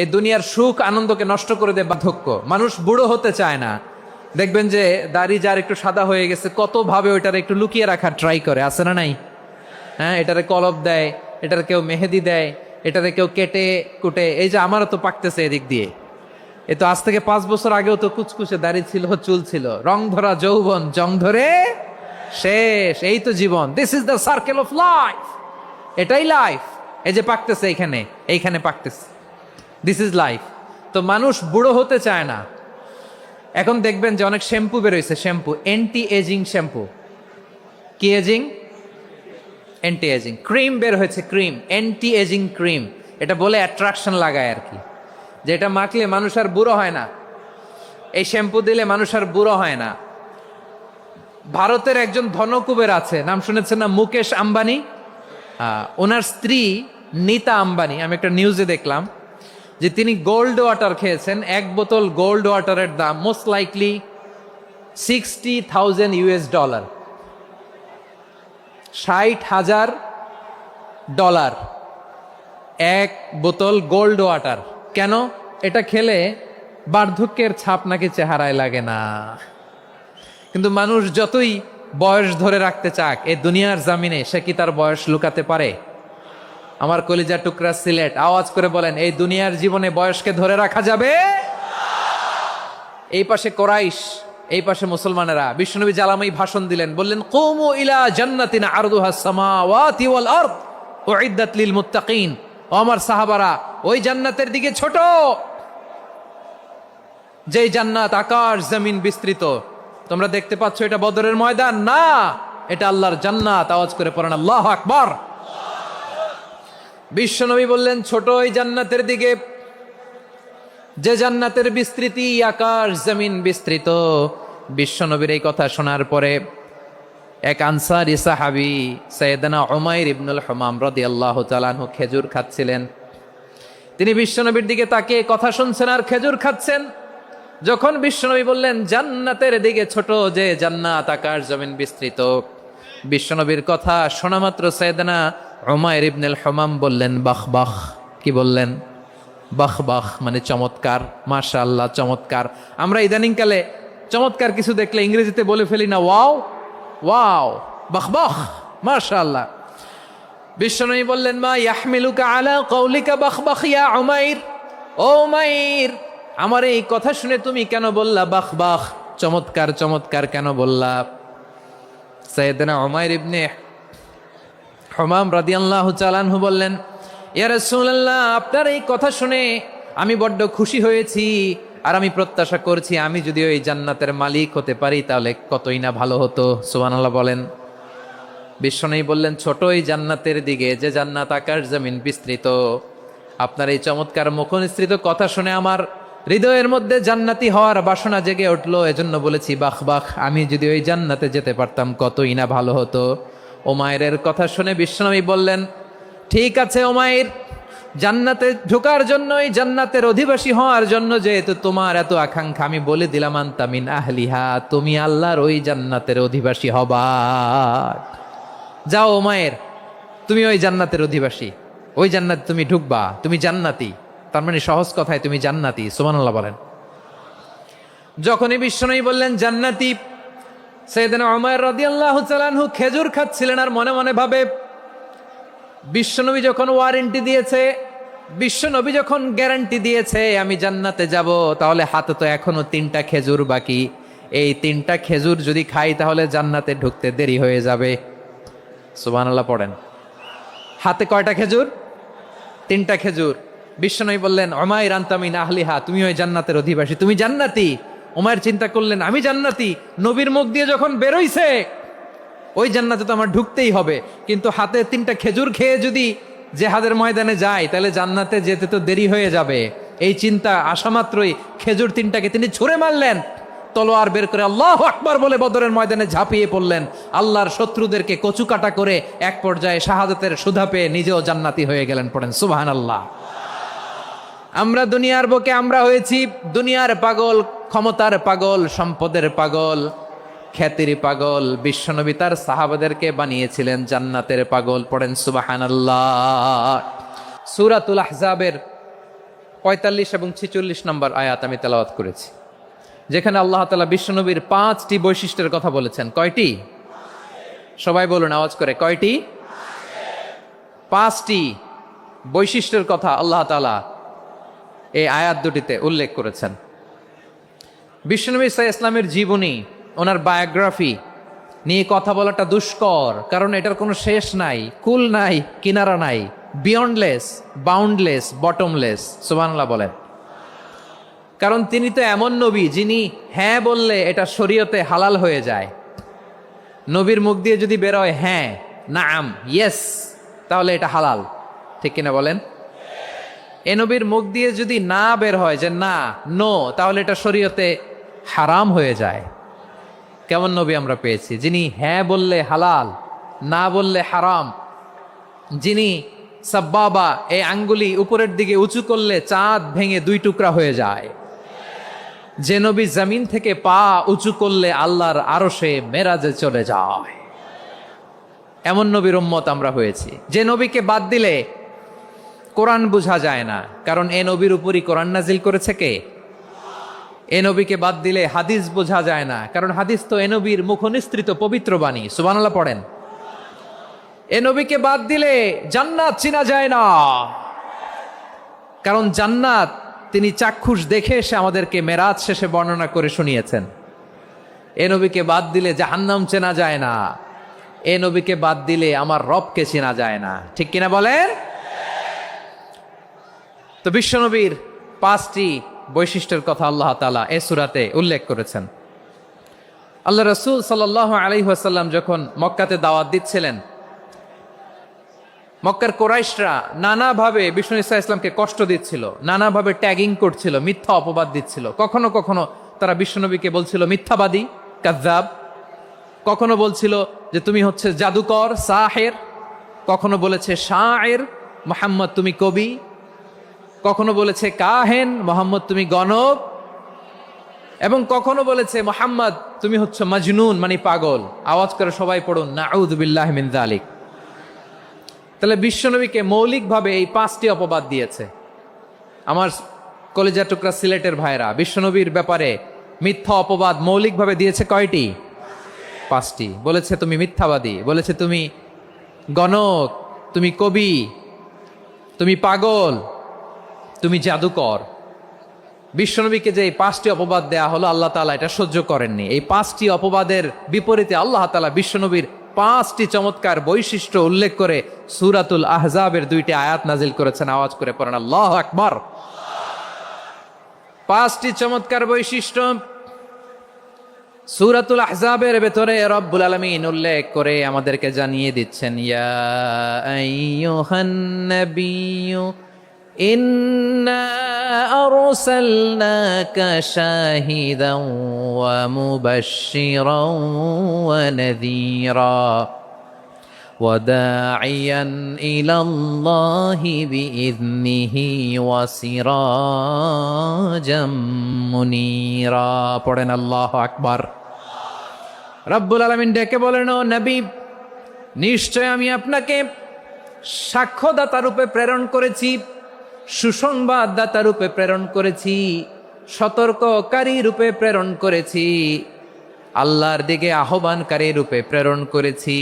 এই দুনিয়ার সুখ আনন্দকে নষ্ট করে দেয় বার্ধক্য। মানুষ বুড়ো হতে চায় না। দেখবেন যে দাড়ি যার একটু সাদা হয়ে গেছে কত ভাবে ওইটার একটু লুকিয়ে রাখার ট্রাই করে, আছে না নাই? হ্যাঁ, এটারে কলপ দেয়, এটার কেউ মেহেদি দেয়, এটারে কেউ কেটে কুটে। এই যে আমারও তো পাকতেছে এদিক দিয়ে, এ তো আজ থেকে 5 বছর আগেও তো কুচকুচে দাড়ি ছিল, চুল ছিল, রং ধরা যৌবন জং ধরে শেষ। এই তো জীবন, this is the circle of life. এটাই লাইফ। এই যে পাকতেছে এইখানে, এইখানে পাকতেছে, দিস ইজ লাইফ। তো মানুষ বুড়ো হতে চায় না। এখন দেখবেন যে অনেক শ্যাম্পু বেরোইছে, শ্যাম্পু অ্যান্টি এজিং শ্যাম্পু। কি এজিং? Anti ageing. ক্রিম বের হয়েছে, ক্রিম অ্যান্টি এজিং ক্রিম। এটা বলে অ্যাট্রাকশন লাগায় আর কি, যে এটা মাখলে মানুষ আর বুড়ো হয় না, এই শ্যাম্পু দিলে মানুষ আর বুড়ো হয় না। ভারতের একজন ধনকুবের আছে, নাম শুনেছেন না? মুকেশ আম্বানি। ওনার স্ত্রী নীতা আম্বানি, আমি একটা নিউজে দেখলাম যে তিনি গোল্ড ওয়াটার খেয়েছেন। 1 বোতল গোল্ড ওয়াটারের দাম মোস্ট লাইকলি $60,000, $60,000 1 বোতল গোল্ড ওয়াটার। কেন? এটা খেলে বার্ধক্যের ছাপ নাকি চেহারায় লাগে না। কিন্তু মানুষ যতই বয়স ধরে রাখতে চাক এই দুনিয়ার জামিনে, সে কি তার বয়স লুকাতে পারে? আমার কলিজা টুকরা সিলেট, আওয়াজ করে বলেন, এই দুনিয়ার জীবনে বয়সকে ধরে রাখা যাবে? এই পাশে কোরাইশ, এই পাশে মুসলমানেরা। বিশ্বনবী জালামাই ভাষণ দিলেন, বললেন, কুমু ইলা জান্নাতিন আরদুহাস সামাওয়াতি ওয়াল আরদ উইদ্দাত লিল মুত্তাকিন। ও আমার সাহাবারা, ওই জান্নাতের দিকে ছোট, যেই জান্নাত আকাশ জমিন বিস্তৃত। তোমরা দেখতে পাচ্ছ এটা বদরের ময়দান না, এটা আল্লাহর জান্নাত। আওয়াজ করে পড়েন আল্লাহু আকবার। বিশ্বনবী বললেন, ছোট ওই জান্নাতের দিকে, যে জান্নাতের বিস্তৃতি আকাশ জমিন বিস্তৃত। বিশ্বনবীর এই কথা শোনার পরে এক আনসারী সাহাবী সাইয়েদনা উমাইর ইবনুল হুমাম রাদিয়াল্লাহু তাআলা আনহু খেজুর খাচ্ছিলেন। তিনি বিশ্বনবীর দিকে তাকিয়ে কথা শুনছেন আর খেজুর খাচ্ছেন। যখন বিশ্বনবী বললেন জান্নাতের দিকে ছোট, যে জান্নাত আকাশ জমিন বিস্তৃত, বিশ্বনবীর কথা শোনা মাত্র সাইয়েদনা উমাইর ইবনুল হুমাম বললেন বাহ বাহ। কি বললেন? বাহ বাহ, মানে চমৎকার, মাশাআল্লাহ, চমৎকার। আমরা ইদানিংকালে চমৎকার কিছু দেখলে ইংরেজিতে বলে ফেলি না, ওয়াও ওয়াও, বাহ বাহ, মাশাআল্লাহ। বিশ্বনবী বললেন, মা ইয়াহমিলুকা আলা কওলিকা বাহ বাহ ইয়া উমাইর। ও উমাইর, আমার এই কথা শুনে তুমি কেন বললা বাহ বাহ, চমৎকার চমৎকার কেন বললা? সাইয়েদনা উমাইর ইবনে হুমাম রাদিয়াল্লাহু তাআলা আনহু বললেন, ইয়া রাসূলুল্লাহ, আপনার এই কথা শুনে আমি বড্ড খুশি হয়েছি, আর আমি প্রত্যাশা করছি আমি যদি ওই জান্নাতের মালিক হতে পারি তাহলে কতই না ভালো হতো। সুবহানাল্লাহ বলেন। বিশ্বনবী বললেন, ছোট ওই জান্নাতের দিকে, যে জান্নাত আকাশ জমিন বিস্তৃত। আপনার এই চমৎকার মুখনিসৃত কথা শুনে আমার হৃদয়ের মধ্যে জান্নাতি হওয়ার বাসনা জেগে উঠলো, এজন্য বলেছি বাহ বাহ, আমি যদি ওই জান্নাতে যেতে পারতাম কতই না ভালো হতো। উমাইরের কথা শুনে বিশ্বনবী বললেন, ঠিক আছে উমাইর, জান্নাতে ঢোকার জন্য, এই জান্নাতের অধিবাসী হওয়ার জন্য যেহেতু তোমার এত আকাঙ্ক্ষা, আমি বলে দিলাম আনতা মিন আহলিহা, তুমি আল্লাহর ওই জান্নাতের অধিবাসী হবা। যাও উমাইর, তুমি ওই জান্নাতের অধিবাসী, ওই জান্নাতে তুমি ঢুকবা, তুমি জান্নাতি। তার মানে সহজ কথায় তুমি জান্নাতি। সুবহানাল্লাহ বলেন। যখনই বিশ্বনবী বললেন জান্নাতি, সাইয়েদনা উমাইর রাদিয়াল্লাহু তাআলা আনহু খেজুর খাচ্ছিলেন আর মনে মনে ভাবে, বিশ্বনবী যখন ওয়ারেন্টি দিয়েছে, বিশ্বনবী যখন গ্যারান্টি দিয়েছে আমি জান্নাতে যাব, তাহলে হাতে তো এখনো 3টা খেজুর বাকি। এই 3টা খেজুর যদি খাই তাহলে জান্নাতে ঢুকতে দেরি হয়ে যাবে। সুবহানাল্লাহ পড়েন। হাতে কয়টা খেজুর? 3টা খেজুর। বিশ্বনবী বললেন, উমাইর আনতা মিন আহলিহা, তুমি ওই জান্নাতের অধিবাসী, তুমি জান্নাতি। উমাইর চিন্তা করলেন, আমি জান্নাতি, নবীর মুখ দিয়ে যখন বেরোইছে ওই জান্নাতে তো আমার ঢুকতেই হবে, কিন্তু হাতে 3টা খেজুর খেয়ে যদি জেহাদের ময়দানে যাই তাহলে জান্নাতে যেতে তো দেরি হয়ে যাবে। এই চিন্তা আসা মাত্রই খেজুর 3টাকে তিনি ছুঁড়ে মারলেন, তলোয়ার বের করে আল্লাহু আকবার বলে বদরের ময়দানে ঝাঁপিয়ে পড়লেন। আল্লাহর শত্রুদেরকে কচুকাটা করে এক পর্যায়ে শাহাদাতের সুধা পেয়ে নিজেও জান্নাতি হয়ে গেলেন। পড়েন সুবহানাল্লাহ। আমরা দুনিয়ার বুকে আমরা হয়েছি দুনিয়ার পাগল, ক্ষমতার পাগল, সম্পদের পাগল, খ্যাতির পাগল। বিশ্বনবী তার সাহাবাদেরকে বানিয়েছিলেন জান্নাতের পাগল। পড়েন সুবহানাল্লাহ। সূরাতুল আহজাবের 45 এবং 46 নম্বর আয়াত আমি তেলাওয়াত করেছি, যেখানে আল্লাহ তাআলা বিশ্বনবীর 5টি বৈশিষ্ট্যের কথা বলেছেন। কয়টি? সবাই বলুন আওয়াজ করে, কয়টি? 5টি বৈশিষ্ট্যের কথা আল্লাহ তাআলা এই আয়াত দুটিতে উল্লেখ করেছেন। বিশ্বনবী সাল্লাল্লাহু আলাইহি ইসলামের জীবনী, ওনার বায়োগ্রাফি নিয়ে কথা বলাটা দুষ্কর, কারণ এটার কোনো শেষ নাই, কুল নাই, কিনারা নাই, বিয়ন্ডলেস, বাউন্ডলেস, বটমলেস। সুবহানাল্লাহ বলেন। কারণ তিনি তো এমন নবী যিনি হ্যাঁ বললে এটা শরীয়তে হালাল হয়ে যায়। নবীর মুখ দিয়ে যদি বেরোয় হ্যাঁ, নাম, ইয়েস, তাহলে এটা হালাল। ঠিক কিনা বলেন? এ নবীর মুখ দিয়ে যদি না বের হয় যে না, নো, তাহলে এটা শরীয়তে হারাম হয়ে যায়। কেমন নবী আমরা পেয়েছি, যিনি হ্যাঁ বললে হালাল, না বললে হারাম, যিনি সাব্বাবা, এই আঙ্গুলি উপরের দিকে উঁচু করলে চাঁদ ভেঙে 2 টুকরা হয়ে যায়, যে নবী জমিন থেকে পা উঁচু করলে আল্লাহর আরশে মেরাজে চলে যায়, এমন নবীর উম্মত আমরা হয়েছি। যে নবীকে বাদ দিলে কোরআন বোঝা যায় না, কারণ এ নবীর উপরই কোরআন নাজিল করেছে কে? এ নবীকে বাদ দিলে হাদিস বোঝা যায় না, কারণ হাদিস তো এ নবীর মুখনিসৃত পবিত্র বাণী। সুবহানাল্লাহ পড়েন। এ নবীকে বাদ দিলে জান্নাত চিনা যায় না, কারণ জান্নাত তিনি চাক্ষুষ দেখে এসে আমাদেরকে মেরাজ শেষে বর্ণনা করে শুনিয়েছেন। এ নবীকে বাদ দিলে জাহান্নাম চেনা যায় না, এ নবীকে বাদ দিলে আমার রবকে চেনা যায় না। ঠিক কিনা বলেন? তো বিশ্বনবীর 5টি বৈশিষ্ট্যের কথা আল্লাহ তাআলা এই সূরাতে উল্লেখ করেছেন। আল্লাহ রাসূল সাল্লাল্লাহু আলাইহি ওয়াসাল্লাম যখন মক্কাতে দাওয়াত দিচ্ছিলেন, মক্কার কুরাইশরা নানাভাবে বিষ্ণু ঈসা ইসলামকে কষ্ট দিচ্ছিল, নানাভাবে ট্যাগিং করছিল, মিথ্যা অপবাদ দিচ্ছিল। কখনো কখনো তারা বিশ্বনবীকে বলছিল মিথ্যাবাদী, কাযযাব। কখনো বলছিল যে তুমি হচ্ছে জাদুকর, সাহের। কখনো বলেছে শায়ের, মুহাম্মদ তুমি কবি। কখনো বলেছে কাহেন, মোহাম্মদ তুমি গণক। এবং কখনো বলেছে মুহাম্মদ তুমি হচ্ছে মাজনুন, মানে পাগল। আওয়াজ করে সবাই পড়ুন নাউযু বিল্লাহি মিন যালিক। তাহলে বিশ্বনবীকে মৌলিকভাবে এই 5টি অপবাদ দিয়েছে। আমার কলেজা টুকরা সিলেটের ভাইরা, বিশ্বনবীর ব্যাপারে মিথ্যা অপবাদ মৌলিকভাবে দিয়েছে কয়টি? 5টি। বলেছে তুমি মিথ্যাবাদী, বলেছে তুমি গণক, তুমি কবি, তুমি পাগল, তুমি জাদুকর। বিশ্বনবীকে যে এই 5টি অপবাদ দেয়া হলো, আল্লাহ তাআলা এটা সহ্য করেননি। এই 5টি অপবাদের বিপরীতে আল্লাহ তাআলা বিশ্বনবীর 5টি চমৎকার বৈশিষ্ট্য উল্লেখ করে সূরাতুল আহজাবের 2টি আয়াত নাজিল করেছেন। আওয়াজ করে পড়েন আল্লাহু আকবার। 5টি চমৎকার বৈশিষ্ট্য সূরাতুল আহজাবের ভেতরে রব্বুল আলামিন উল্লেখ করে আমাদেরকে জানিয়ে দিচ্ছেন, ইয়া আইয়ুহান নাবিয়্যু ইন্না আরসালনাকা শাহিদান ওয়া মুবাশশিরান ওয়া নাযীরা ওয়া দাঈয়ান ইলাল্লাহি বিইذনিহি ওয়া সিরাজাম মুনীরা। পড়েন আল্লাহু আকবার। রব্বুল আলামিন ডেকে বলেন, ও নবী, নিশ্চয় আমি আপনাকে সাক্ষ্যদাতা রূপে প্রেরণ করেছি, সুসংবাদদাতা রূপে প্রেরণ করেছি, সতর্ককারী রূপে প্রেরণ করেছি, আল্লাহর দিকে আহ্বানকারী রূপে প্রেরণ করেছি,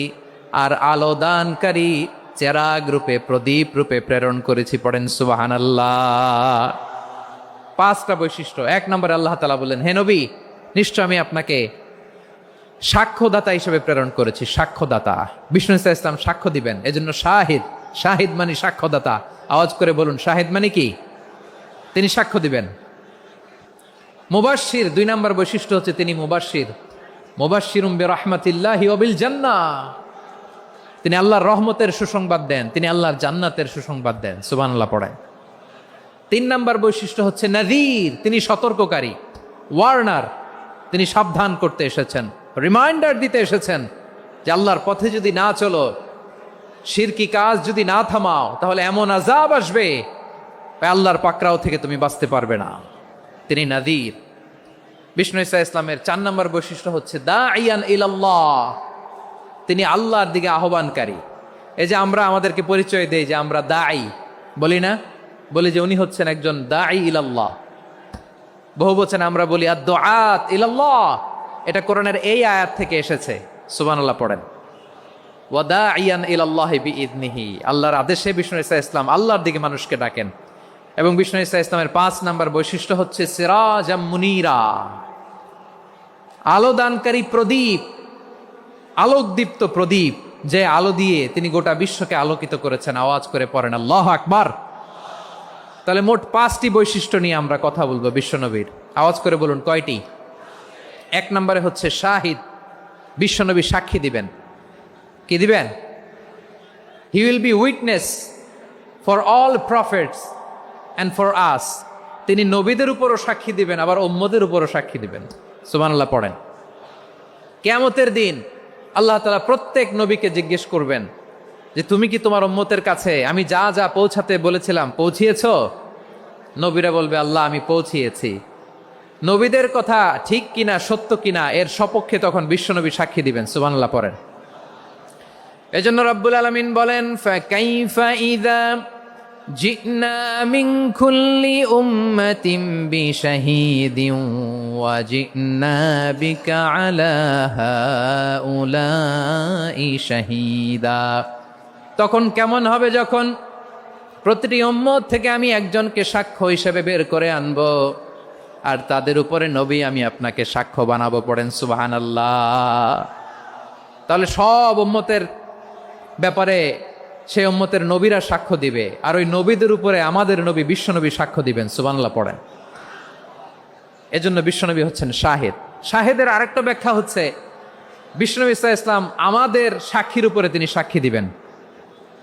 আর আলোদানকারী চেরাগ রূপে, প্রদীপ রূপে প্রেরণ করেছি। পড়েন সুবহানাল্লাহ। 5টা বৈশিষ্ট্য। 1 নম্বরে আল্লাহ তাআলা বললেন, হে নবী, নিশ্চয় আমি আপনাকে সাক্ষ্যদাতা হিসেবে প্রেরণ করেছি। সাক্ষ্যদাতা, বিষ্ণু ঈসা ইসলাম সাক্ষ্য দিবেন, এজন্য শাহিদ। শাহিদ মানে সাক্ষ্যদাতা। আওয়াজ করে বলুন, শাহিদ মানে কি? তিনি সাক্ষ্য দিবেন। মুবাশশির, 2 নম্বর বৈশিষ্ট্য হচ্ছে তিনি মুবাশশির। মুবাশশিরুম বিরাহমাতিল্লাহি ওয়া বিল জান্নাহ। তিনি আল্লাহর রহমতের সুসংবাদ দেন, তিনি আল্লাহর জান্নাতের সুসংবাদ দেন। সুবহানাল্লাহ পড়েন। 3 নম্বর বৈশিষ্ট্য হচ্ছে নাযীর, তিনি সতর্ককারী, ওয়ার্নার। তিনি সাবধান করতে এসেছেন, রিমাইন্ডার দিতে এসেছেন যে আল্লাহর পথে যদি না চলো, শিরকি কাজ যদি না থামাও, তাহলে এমন আযাব আসবে আল্লাহর পাকড়াও থেকে তুমি বাঁচতে পারবে না। তিনি নাযীর। বিষ্ণু ঈসা ইসলামের 4 নম্বর বৈশিষ্ট্য হচ্ছে দাঈয়ান ইলাল্লাহ, তিনি আল্লাহর দিকে আহ্বানকারী। এই যে আমরা আমাদেরকে পরিচয় দেই যে আমরা দাঈ, বলি না? বলি যে উনি হচ্ছেন একজন দাঈ ইলাল্লাহ। বহু বচনে আমরা বলি আদ-দুআত ইলাল্লাহ। এটা কোরআনের এই আয়াত থেকে এসেছে। সুবহানাল্লাহ পড়েন। ওয়া দাঈয়ান ইলাল্লাহি বিইذনিহি। আল্লাহর আদেশে বিষ্ণু ঈসা ইসলাম আল্লাহর দিকে মানুষকে ডাকেন। এবং বিষ্ণু ঈসা ইসলামের ৫ নাম্বার বৈশিষ্ট্য হচ্ছে সিরাজাম মুনীরা, আলো দানকারী প্রদীপ, আলোকদীপ্ত প্রদীপ, যে আলো দিয়ে তিনি গোটা বিশ্বকে আলোকিত করেছেন। আওয়াজ করে পড়েন আল্লাহু আকবার। তাহলে মোট ৫টি বৈশিষ্ট্য নিয়ে আমরা কথা বলবো বিশ্বনবীর। আওয়াজ করে বলুন কয়টি? ১ নম্বরে হচ্ছে শাহিদ, বিশ্বনবী সাক্ষী দিবেন। কি দিবেন? He will be witness for all prophets and for us. তিনি নবীদের উপরও সাক্ষী দিবেন, আবার উম্মতের উপরও সাক্ষী দিবেন। সুবহানাল্লাহ পড়েন। কিয়ামতের দিন আল্লাহ তাআলা প্রত্যেক নবীকে জিজ্ঞেস করবেন যে তুমি কি তোমার উম্মতের কাছে আমি যা যা পৌঁছাতে বলেছিলাম পৌঁছিয়েছো? নবীরা বলবে আল্লাহ আমি পৌঁছিয়েছি। নবীদের কথা ঠিক কিনা, সত্য কিনা, এর সপক্ষে তখন বিশ্বনবী সাক্ষী দিবেন। সুবহানাল্লাহ পড়েন। এজন্য রব্বুল আলামিন বলেন ফাকাইফা ইযা জিনা মিন কুল্লি উম্মাতিন বিশাহীদিন ওয়া জিনা বিকা আলা হাউলাই শাহীদা। তখন কেমন হবে যখন প্রতিটি উম্মত থেকে আমি একজনকে সাক্ষ্য হিসেবে বের করে আনবো, আর তাদের উপরে নবী আমি আপনাকে সাক্ষ্য বানাবো। পড়েন সুবহানাল্লাহ। তাহলে সব উম্মতের ব্যাপারে সে উম্মতের নবীরা সাক্ষ্য দিবে, আর ওই নবীদের উপরে আমাদের নবী বিশ্বনবী সাক্ষ্য দিবেন। সুবহানাল্লাহ পড়েন। এজন্য বিশ্বনবী হচ্ছেন শাহেদ। শাহেদের আরেকটা ব্যাখ্যা হচ্ছে বিশ্বনবী সাল্লাল্লাহু আলাইহি ওয়াসাল্লাম আমাদের সাক্ষীর উপরে তিনি সাক্ষী দিবেন।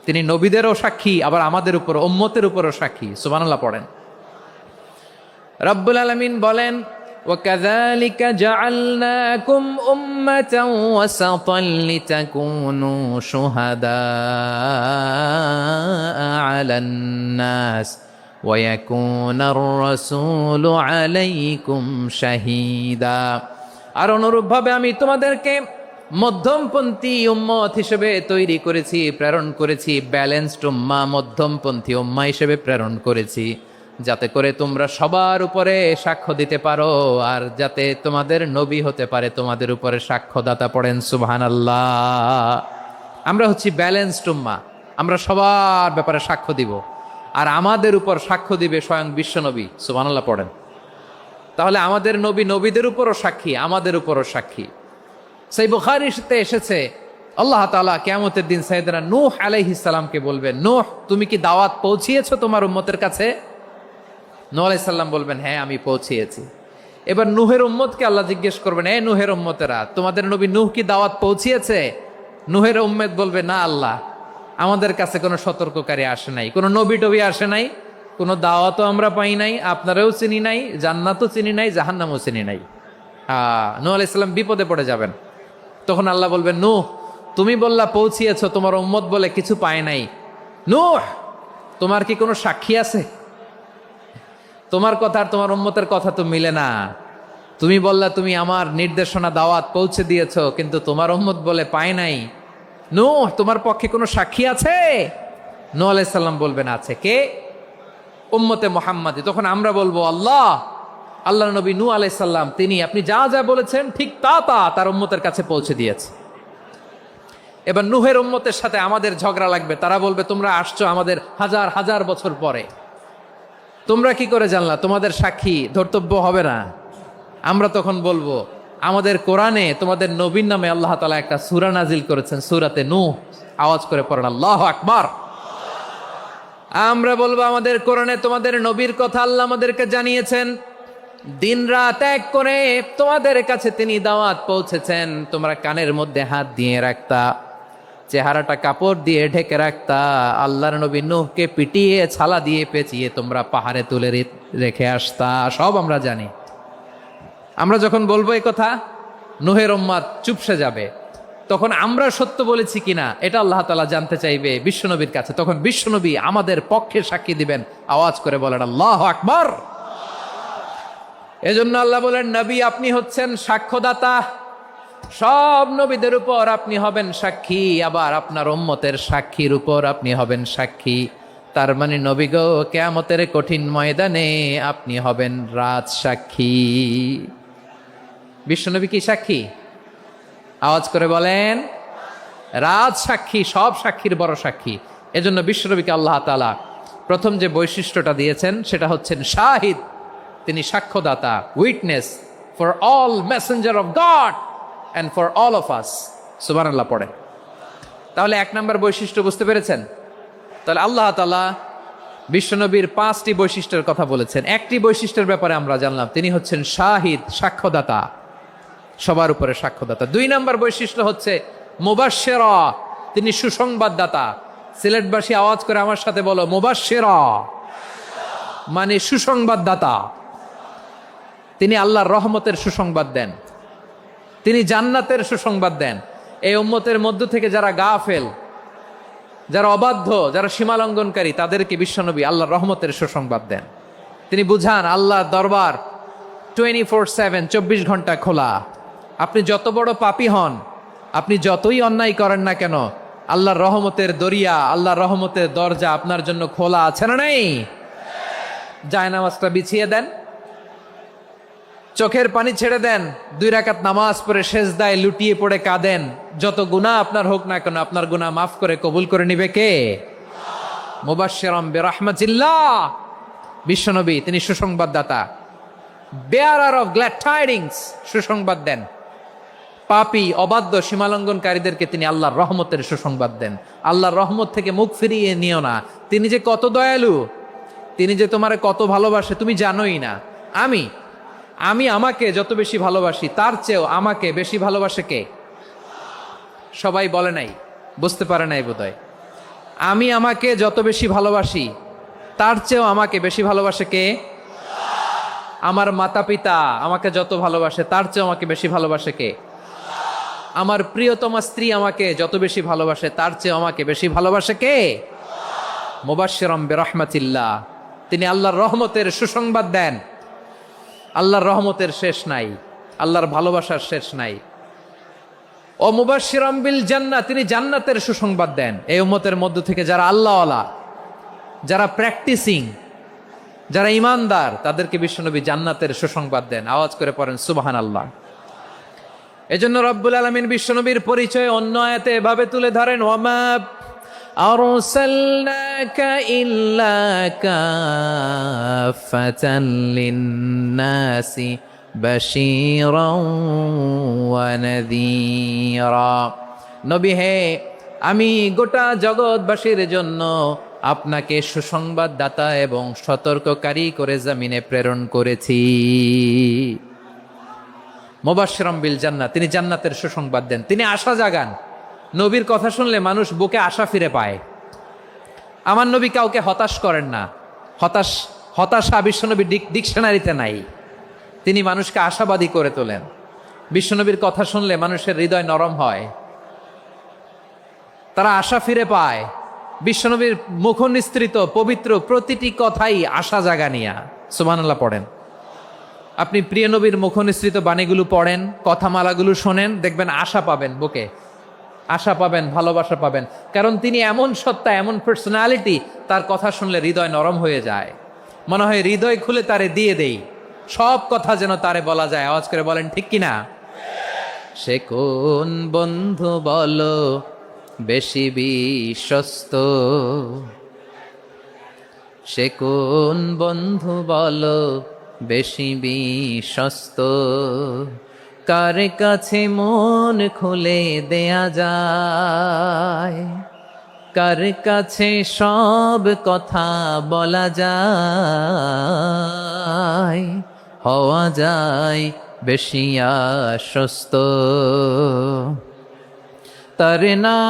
তিনি নবীদেরও সাক্ষী, আবার আমাদের উপর উম্মতের উপরও সাক্ষী। সুবহানাল্লাহ পড়েন। রব্বুল আলামিন বলেন وَكَذَلِكَ جَعَلْنَاكُمْ أُمَّةً وَسَطًا لِتَكُونُوا شُهَدَاءَ عَلَى النَّاسِ وَيَكُونَ الرَّسُولُ عَلَيْكُمْ شَهِيدًا। আর অনুরূপভাবে আমি তোমাদেরকে মধ্যমপন্থী উম্মত হিসেবে তৈরি করেছি, প্রেরণ করেছি। ব্যালেন্সড উম্মাহ, মধ্যমপন্থী উম্মাহ হিসেবে প্রেরণ করেছি, যাতে করে তোমরা সবার উপরে সাক্ষ্য দিতে পারো, আর যাতে তোমাদের নবী হতে পারে তোমাদের উপরে সাক্ষ্যদাতা। পড়েন সুবহানাল্লাহ। আমরা হচ্ছি ব্যালেন্সড উম্মাহ, আমরা সবার ব্যাপারে সাক্ষ্য দিব, আর আমাদের উপর সাক্ষ্য দিবে স্বয়ং বিশ্বনবী। সুবহানাল্লাহ পড়েন। তাহলে আমাদের নবী নবীদের উপরও সাক্ষী, আমাদের উপরও সাক্ষী। সেই বুখারীতে এসেছে আল্লাহ তাআলা কিয়ামতের দিন সাইয়েদনা নূহ আলাইহিস সালামকে বলবেন, নূহ তুমি কি দাওয়াত পৌঁছিয়েছো তোমার উম্মতের কাছে? নূহ আলাইহিস সালাম বলবেন হ্যাঁ আমি পৌঁছিয়েছি। এবার নূহের উম্মতকে আল্লাহ জিজ্ঞেস করবেন, এ নূহের উম্মতেরা তোমাদের নবী নূহ কি দাওয়াত পৌঁছিয়েছে? নূহের উম্মত বলবে না আল্লাহ, আমাদের কাছে কোনো সতর্ককারী আসে নাই, কোনো নবী টবি আসে নাই, কোনো দাওয়াতও আমরা পাই নাই, আপনারাও চিনি নাই, জান্নাতও চিনি নাই, জাহান্নামও চিনি নাই। নূহ আলাইহিস সালাম বিপদে পড়ে যাবেন। তখন আল্লাহ বলবেন নূহ তুমি বললা পৌঁছিয়েছো, তোমার উম্মত বলে কিছু পায় নাই। নূহ তোমার কি কোনো সাক্ষী আছে? তোমার কথা আর তোমার উম্মতের কথা তো মিলে না। তুমি বললা তুমি আমার নির্দেশনা দাওয়াত পৌঁছে দিয়েছো, কিন্তু তোমার উম্মত বলে পায় নাই। নূহ তোমার পক্ষে কোনো সাক্ষী আছে? নূহ আলাইহিস সালাম বলবেন আছে। কে? উম্মতে মুহাম্মাদি। তখন আমরা বলবো আল্লাহ, আল্লাহ নবী নূহ আলাইহিস সালাম তিনি আপনি যা যা বলেছেন ঠিক তা তা তার উম্মতের কাছে পৌঁছে দিয়েছে। এবার নূহের উম্মতের সাথে আমাদের ঝগড়া লাগবে। তারা বলবে তোমরা আসছো আমাদের হাজার হাজার বছর পরে, তোমরা কি করে জানলা? তোমাদের সাক্ষী ধর্তব্য হবে না? আমরা তখন বলবো আমাদের কোরআনে তোমাদের নবীর নামে আল্লাহ তাআলা একটা সূরা নাজিল করেছেন, সূরাতে নূহ। আওয়াজ করে পড়েন আল্লাহু আকবার। আমরা বলবো আমাদের কোরআনে তোমাদের নবীর কথা আল্লাহ আমাদেরকে জানিয়েছেন, দিন রাত এক করে তোমাদের কাছে তিনি দাওয়াত পৌঁছেছেন। তোমরা কানের মধ্যে হাত দিয়ে রাখতা, চেহারাটা কাপড় দিয়ে ঢেকে রাখতা, আল্লাহর নবী নূহকে পিটিয়ে ছালা দিয়ে পেঁচিয়ে তোমরা পাহাড়ে তুলে রেখে আসতা। সব আমরা জানি। আমরা যখন বলবো এই কথা, নূহের উম্মত চুপসে যাবে। তখন আমরা সত্য বলেছি কিনা এটা আল্লাহ তাআলা জানতে চাইবে বিশ্বনবীর কাছে। তখন বিশ্বনবী আমাদের পক্ষে সাক্ষী দিবেন। আওয়াজ করে বলেন আল্লাহু আকবার। এজন্য আল্লাহ বলেন নবী আপনি হচ্ছেন সাক্ষ্যদাতা, সব নবীদের উপর আপনি হবেন সাক্ষী, আবার আপনার উম্মতের সাক্ষীর উপর আপনি হবেন সাক্ষী। তার মানে নবী গো, কিয়ামতের কঠিন ময়দানে আপনি হবেন রাজ সাক্ষী। বিশ্বনবী কি সাক্ষী? আওয়াজ করে বলেন, রাজ সাক্ষী, সব সাক্ষীর বড় সাক্ষী। এজন্য বিশ্বনবীকে আল্লাহ তাআলা প্রথম যে বৈশিষ্ট্যটা দিয়েছেন সেটা হচ্ছেন শাহিদ। তিনি সাক্ষ্যদাতা, witness for all messenger of God and for all of us. সুবহানাল্লাহ পড়ে। তাহলে এক নম্বর বৈশিষ্ট্য বুঝতে পেরেছেন? তাহলে আল্লাহ তাআলা বিশ্বনবীর 5টি বৈশিষ্ট্যের কথা বলেছেন। একটি বৈশিষ্ট্যের ব্যাপারে আমরা জানলাম, তিনি হচ্ছেন শাহিদ, সাক্ষ্যদাতা, সবার উপরে সাক্ষ্যদাতা। 2 নম্বর বৈশিষ্ট্য হচ্ছে মুবাশশিরা, তিনি সুসংবাদদাতা। সিলেটবাসী আওয়াজ করে আমার সাথে বলো, মুবাশশিরা মানে সুসংবাদদাতা। তিনি আল্লাহর রহমতের সুসংবাদ দেন, তিনি জান্নাতের সুসংবাদ দেন। এই উম্মতের মধ্য থেকে যারা গাফেল, যারা অবাধ্য, যারা সীমালঙ্ঘনকারী, তাদেরকে বিশ্বনবী আল্লাহর রহমতের সুসংবাদ দেন। তিনি বুঝান আল্লাহর দরবার 24/7, 24 ঘন্টা খোলা। আপনি যত বড় পাপী হন, আপনি যতই অন্যায় করেন না কেন, আল্লাহর রহমতের দরিয়া, আল্লাহর রহমতের দরজা আপনার জন্য খোলা আছে না নেই? জায়নামাজটা বিছিয়ে দেন, চোখের পানি ছেড়ে দেন, 2 রাকাত নামাজ পড়ে সেজদায় লুটিয়ে পড়ে কাঁদেন। যত গুনাহ আপনার হোক না কেন, আপনার গুনাহ মাফ করে কবুল করে নিবে কে? মুবাশশিরাম বিরাহমাতিল্লাহ। বিশ্বনবী তিনি সুসংবাদদাতা, বেয়ারার অফ গ্ল্যাড টাইডিংস, সুসংবাদ দেন। পাপী, অবাধ্য, সীমালঙ্ঘনকারীদেরকে তিনি আল্লাহর রহমতের সুসংবাদ দেন। আল্লাহর রহমত থেকে মুখ ফিরিয়ে নিও না। তিনি যে কত দয়ালু, তিনি যে তোমারে কত ভালোবাসে তুমি জানোই না। আমি আমাকে যত বেশি ভালোবাসি, তার চেয়েও আমাকে বেশি ভালোবাসে কে? সবাই বলে নাই, বুঝতে পারে নাই বোধহয়। আমি আমাকে যত বেশি ভালোবাসি, তার চেয়েও আমাকে বেশি ভালোবাসে কে? আমার মাতা পিতা আমাকে যত ভালোবাসে, তার চেয়েও আমাকে বেশি ভালোবাসে কে? আমার প্রিয়তমা স্ত্রী আমাকে যত বেশি ভালোবাসে, তার চেয়েও আমাকে বেশি ভালোবাসে কে? মুবাশশিরাম বিরাহমাতিল্লাহ, তিনি আল্লাহর রহমতের সুসংবাদ দেন। আল্লাহর রহমতের শেষ নাই, আল্লাহর ভালোবাসার শেষ নাই। ও মুবাশশিরাম বিল জান্নাহ, তিনি জান্নাতের সুসংবাদ দেন। এই উম্মতের মধ্য থেকে যারা আল্লাহওয়ালা, যারা প্র্যাকটিসিং, যারা ইমানদার, তাদেরকে বিশ্বনবী জান্নাতের সুসংবাদ দেন। আওয়াজ করে পড়েন সুবহানাল্লাহ। এজন্য রব্বুল আলামিন বিশ্বনবীর পরিচয় অন্য আয়াতে এভাবে তুলে ধরেন, ওয়ামা আরসালনাকা ইল্লা কাফাতান লিন্নাসি বাশীরাও ওয়া নাযীরা। নবী হে, আমি গোটা জগৎবাসীর জন্য আপনাকে সুসংবাদদাতা এবং সতর্ককারী করে জমিনে প্রেরণ করেছি। মুবাশশিরাম বিল জান্নাহ, তিনি জান্নাতের সুসংবাদ দেন, তিনি আশা জাগান। নবীর কথা শুনলে মানুষ বুকে আশা ফিরে পায়। আমার নবী কাউকে হতাশ করেন না। হতাশা বিশ্বনবী ডিকশনারিতে নাই। তিনি মানুষকে আশাবাদী করে তোলেন। বিশ্বনবীর কথা শুনলে মানুষের হৃদয় নরম হয়, তারা আশা ফিরে পায়। বিশ্বনবীর মুখ নিঃসৃত পবিত্র প্রতিটি কথাই আশা জাগানিয়া। সুবহানাল্লাহ পড়েন। আপনি প্রিয় নবীর মুখ নিঃসৃত বাণীগুলো পড়েন, কথামালাগুলো শোনেন, দেখবেন আশা পাবেন, বুকে আশা পাবেন, ভালোবাসা পাবেন। কারণ তিনি এমন সত্তা, এমন পার্সোনালিটি, তার কথা শুনলে হৃদয় নরম হয়ে যায়। মনে হয় হৃদয় খুলে তারে দিয়ে দেই, সব কথা যেন তারে বলা যায়। আওয়াজ করে বলেন ঠিক কিনা? সে কোন বন্ধু বলো বেশি বিশ্বস্ত, সে কোন বন্ধু বলো বেশি বিশ্বস্ত, কার কাছে মন খুলে দেয়া যায়, কার কাছে সব কথা বলা যায়, হওয়া যায় বেশি আশ্বস্ত। তার নাম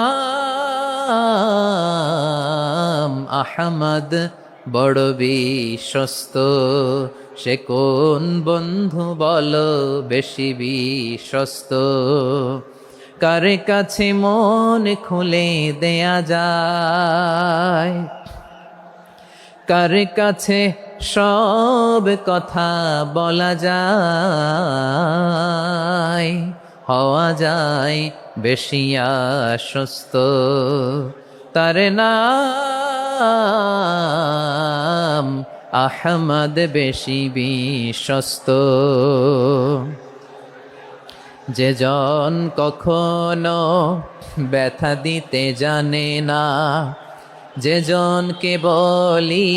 আহমদ, বড় বিশ্বস্ত। সে কোন বন্ধু বলো বেশি বিশ্বস্ত, কার কাছে মন খুলে দেয়া যায়, কার কাছে সব কথা বলা যায়, হওয়া যায় বেশি আশ্বস্ত। তার নাম নাম আহমদ বেশি বিশ্বস্ত। যে জন কখনো ব্যথা দিতে জানে না, যে জনকে বলি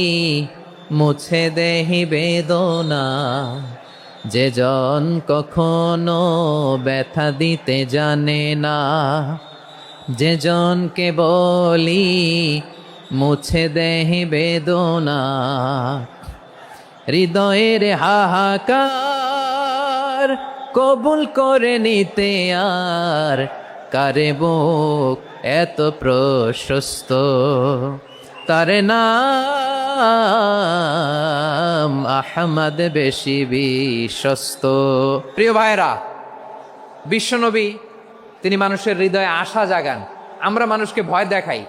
মুছে দেহি বেদনা, যে জন কখনো ব্যথা দিতে জানে না, যে জনকে বলি মুছে দেহি বেদনা, হৃদয়ের হাহাকার কবুল করে নিতে আর কারে বুক এত প্রশস্ত। তার নাম আহমদ বেশি বিশ্বস্ত। প্রিয় ভাইরা, বিশ্বনবী তিনি মানুষের হৃদয়ে আশা জাগান। আমরা মানুষকে ভয় দেখাই,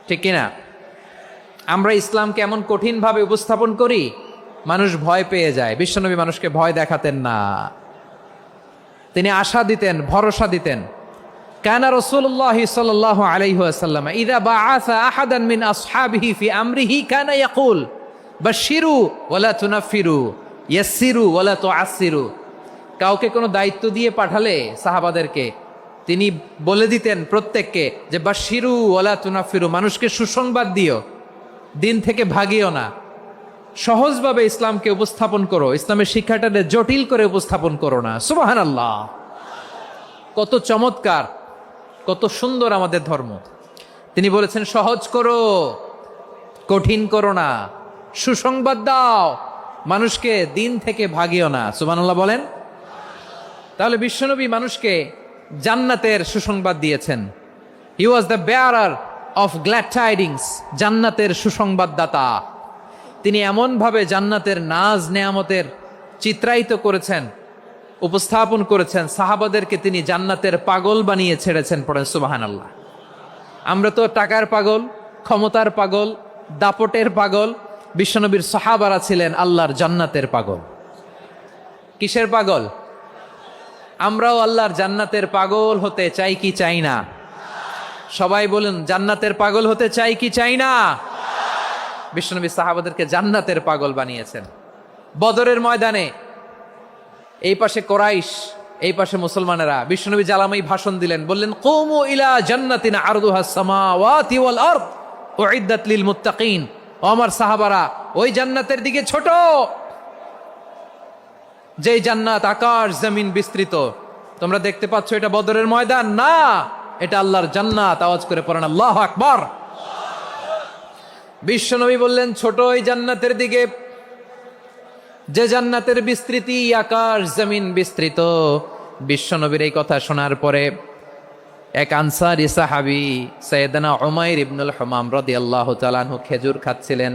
ঠিক কিনা? আমরা ইসলামকে এমন কঠিনভাবে উপস্থাপন করি, মানুষ ভয় পেয়ে যায়। বিশ্বনবী মানুষকে ভয় দেখাতেন না, তিনি আশা দিতেন, ভরসা দিতেন। কানা রাসূলুল্লাহ সাল্লাল্লাহু আলাইহি ওয়াসাল্লাম ইযা বাআসা আহাদান মিন আসহাবিহি ফি আমরিহি কানা ইয়াকুল বাশশিরু ওয়ালা তুনাফিরু ইয়াসসিরু ওয়ালা তুআসসিরু। কাউকে কোনো দায়িত্ব দিয়ে পাঠালে সাহাবাদেরকে তিনি বলে দিতেন প্রত্যেককে যে বাশশিরু ওয়ালা তুনাফিরু, মানুষকে সুসংবাদ দিও, দিন থেকে ভাগিও না, সহজভাবে ইসলামকে উপস্থাপন করো, ইসলামের শিক্ষাটাকে জটিল করে উপস্থাপন করো না। সুবহানাল্লাহ, কত চমৎকার, কত সুন্দর আমাদের ধর্ম। তিনি বলেছেন সহজ করো, কঠিন করো না, সুসংবাদ দাও, মানুষকে দিন থেকে ভাগিও না। সুবহানাল্লাহ বলেন। তাহলে বিশ্বনবী মানুষকে জান্নাতের সুসংবাদ দিয়েছেন। He was the bearer of glad tidings, জান্নাতের সুসংবাদদাতা। তিনি এমনভাবে জান্নাতের নাজ নেয়ামতের চিত্রায়িত করেছেন, উপস্থাপন করেছেন, সাহাবাদেরকে তিনি জান্নাতের পাগল বানিয়ে ছেড়েছেন। পড়েন সুবহানাল্লাহ। আমরা তো টাকার পাগল, ক্ষমতার পাগল, দাপটের পাগল। বিশ্বনবীর সাহাবারা ছিলেন আল্লাহর জান্নাতের পাগল। কিসের পাগল? আমরাও আল্লাহর জান্নাতের পাগল হতে চাই কি চাই না? সবাই বলুন, জান্নাতের পাগল হতে চাই কি চাই না? বিশ্বনবী সাহাবাদেরকে জান্নাতের পাগল বানিয়েছেন। বদরের ময়দানে এই পাশে কোরাইশ, এই পাশে মুসলমানেরা। বিশ্বনবী জালামাই ভাষণ দিলেন, বললেন কুমু ইলা জান্নাতিন আরদুহাস সামাওয়াতি ওয়াল আরদ উইদ্দাত লিল মুত্তাকিন। ও আমার সাহাবারা, ওই জান্নাতের দিকে ছোট, যেই জান্নাত আকাশ জমিন বিস্তৃত। তোমরা দেখতে পাচ্ছ এটা বদরের ময়দান না, এটা আল্লাহর জান্নাত। আওয়াজ করে পড়েন আল্লাহু আকবার। বিশ্বনবী বললেন ছোট ওই জান্নাতের দিকে, যে জান্নাতের বিস্তৃতি আকাশ জমিন বিস্তৃত। বিশ্বনবীর এই কথা শোনার পরে এক আনসারী সাহাবী সাইয়েদনা উমাইর ইবনুল হুমাম রাদিয়াল্লাহু তাআলা আনহু খেজুর খাচ্ছিলেন।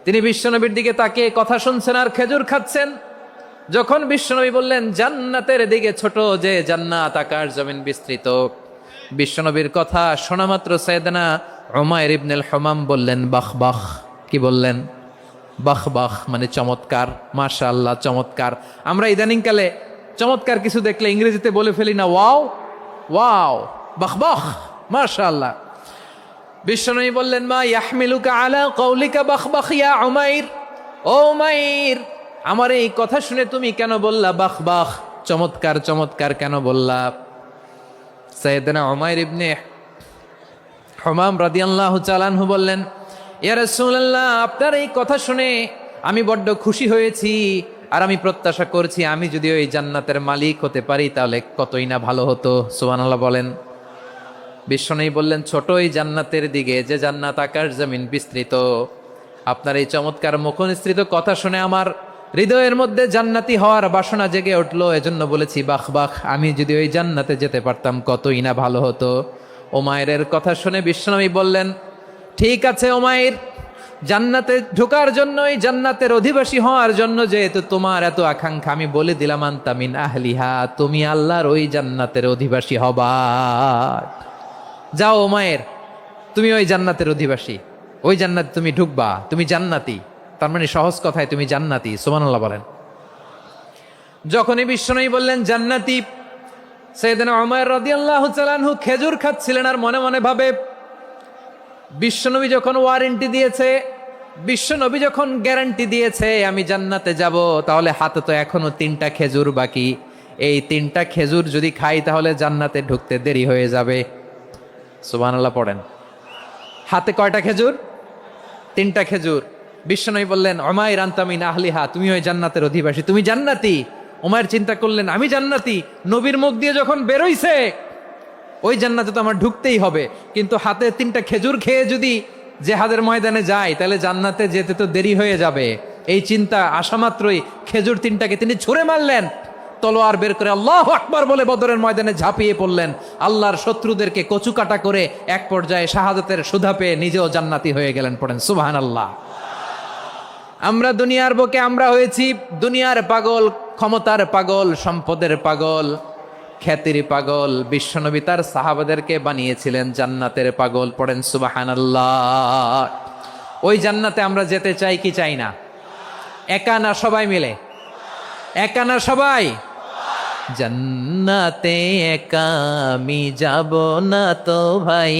তিনি বিশ্বনবীর দিকে তাকিয়ে কথা শুনছেন আর খেজুর খাচ্ছেন। যখন বিশ্বনবী বললেন জান্নাতের দিকে ছোট, যে জান্নাত আকাশ জমিন বিস্তৃত, বিশ্বনবীর কথা শোনা মাত্র সাইয়েদনা উমাইর ইবনুল হুমাম বললেন বাহ বাহ। কি বললেন? বাহ বাহ, মানে চমৎকার, মাশাআল্লাহ, চমৎকার। আমরা ইদানিংকালে চমৎকার কিছু দেখলে ইংরেজিতে বলে ফেলি না ওয়াও ওয়াও, বাহ বাহ, মাশাআল্লাহ। বিশ্বনবী বললেন মা ইয়াহমিলুকা আলা কওলিকা বাহ বাহ ইয়া উমাইর। ও উমাইর, আমার এই কথা শুনে তুমি কেন বললা বাহ বাহ, চমৎকার চমৎকার কেন বললা? সাইয়েদনা উমাইর ইবনে হুমাম রাদিয়াল্লাহু তাআলা আনহু বললেন ইয়া রাসূলুল্লাহ, আপনার এই কথা শুনে আমি বড্ড খুশি হয়েছি, আর আমি প্রত্যাশা করছি আমি যদি ওই জান্নাতের মালিক হতে পারি তাহলে কতই না ভালো হতো। সুবহানাল্লাহ বলেন। বিশ্বনবী বললেন ছোট ওই জান্নাতের দিকে, যে জান্নাত আকাশ জমিন বিস্তৃত। আপনার এই চমৎকার মুখনিসৃত কথা শুনে আমার হৃদয়ের মধ্যে জান্নাতি হওয়ার বাসনা জেগে উঠলো, এজন্য বলেছি বাহ বাহ, আমি যদি ওই জান্নাতে যেতে পারতাম কতই না ভালো হতো। উমাইরের কথা শুনে বিশ্বনবী বললেন ঠিক আছে উমাইর, জান্নাতে ঢোকার জন্য, এই জান্নাতের অধিবাসী হওয়ার জন্য যেহেতু তোমার এত আকাঙ্ক্ষা, আমি বলে দিলাম আনতা মিন আহলিহা, তুমি আল্লাহর ওই জান্নাতের অধিবাসী হবা। যাও উমাইর, তুমি ওই জান্নাতের অধিবাসী, ওই জান্নাতে তুমি ঢুকবা, তুমি জান্নাতি। তার মানে সহজ কথায় তুমি জান্নাতি। সুবহানাল্লাহ বলেন। যখনই বিশ্বনবী বললেন জান্নাতি, সাইয়েদনা উমাইর রাদিয়াল্লাহু তাআলা আনহু খেজুর খাচ্ছিলেন আর মনে মনে ভাবে বিশ্বনবী যখন ওয়ারেন্টি দিয়েছে, বিশ্বনবী যখন গ্যারান্টি দিয়েছে আমি জান্নাতে যাব, তাহলে হাতে তো এখনো 3টা খেজুর বাকি। এই 3টা খেজুর যদি খাই তাহলে জান্নাতে ঢুকতে দেরি হয়ে যাবে। সুবহানাল্লাহ পড়েন। হাতে কয়টা খেজুর? 3টা খেজুর। বিশ্বনবী বললেন, উমাইর আনতা মিন আহলিহা, তুমি ওই জান্নাতের অধিবাসী, তুমি জান্নাতি। উমাইর চিন্তা করলেন, আমি জান্নাতি? নবীর মুখ দিয়ে যখন বেরোইছে ওই জান্নাতে তো আমার ঢুকতেই হবে, কিন্তু হাতে 3টা খেজুর খেয়ে যদি জেহাদের ময়দানে যায় তাহলে জান্নাতে যেতে তো দেরি হয়ে যাবে। এই চিন্তা আসা মাত্রই খেজুর 3টাকে তিনি ছুঁড়ে মারলেন, তলোয়ার বের করে আল্লাহু আকবার বলে বদরের ময়দানে ঝাঁপিয়ে পড়লেন। আল্লাহর শত্রুদেরকে কচুকাটা করে এক পর্যায়ে শাহাদাতের সুধা পেয়ে নিজেও জান্নাতি হয়ে গেলেন। পড়েন সুবহানাল্লাহ। আমরা দুনিয়ার বুকে আমরা হয়েছি দুনিয়ার পাগল, ক্ষমতার পাগল, সম্পদের পাগল, খ্যাতির পাগল। বিশ্বনবী তার সাহাবাদেরকে বানিয়েছিলেন জান্নাতের পাগল। পড়েন সুবহানাল্লাহ। ওই জান্নাতে আমরা যেতে চাই কি চাই না? একা না সবাই মিলে? একা না সবাই? জান্নাতে একা আমি যাব না তো ভাই,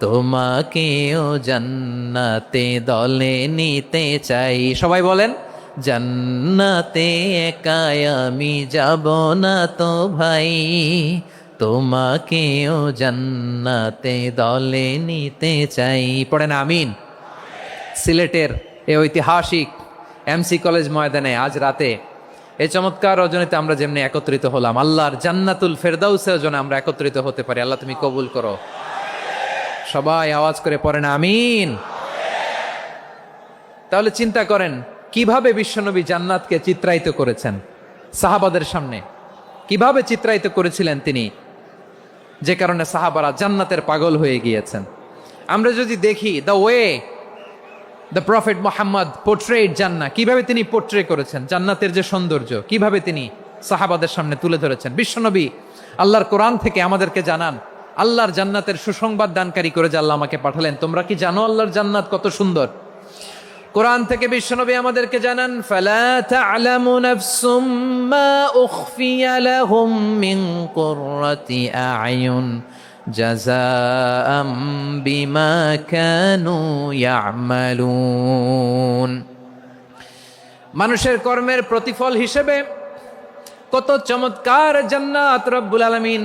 তোমাকেও জান্নাতে দলে নিতে চাই। সবাই বলেন, জান্নাতে একা আমি যাব না তো ভাই, তোমাকেও জান্নাতে দলে নিতে চাই। পড়েন আমিন। সিলেটের এই ঐতিহাসিক এমসি কলেজ ময়দানে আজ রাতে এই চমৎকার রজনীতে আমরা যেমনি একত্রিত হলাম, আল্লাহর জান্নাতুল ফেরদাউসেও যেন আমরা একত্রিত হতে পারি। আল্লাহ তুমি কবুল করো। সবাই আওয়াজ করে পড়েন আমিন। তাহলে চিন্তা করেন কিভাবে বিশ্বনবী জান্নাতকে চিত্রায়িত করেছেন সাহাবাদের সামনে, কিভাবে চিত্রায়িত করেছিলেন তিনি, যে কারণে সাহাবারা জান্নাতের পাগল হয়ে গিয়েছেন। আমরা যদি দেখি the way the prophet Muhammad portrait জান্নাত, কিভাবে তিনি পোর্ট্রে করেছেন জান্নাতের যে সৌন্দর্য, কিভাবে তিনি সাহাবাদের সামনে তুলে ধরেছেন। বিশ্বনবী আল্লাহর কোরআন থেকে আমাদেরকে জানান আল্লাহর জান্নাতের সুসংবাদ দানকারী করে যে আল্লাহ আমাকে পাঠালেন। তোমরা কি জানো আল্লাহর জান্নাত কত সুন্দর? কোরআন থেকে বিশ্বনবী আমাদেরকে জানান, ফালা তা'লামু নাফসুম মা উখফিয়া লাহুম মিন কুররাতি আ'য়ুন জাযাআম বিমা কানু ইয়া'মালুন। মানুষের কর্মের প্রতিফল হিসেবে কত চমৎকার জান্নাত রব্বুল আলামিন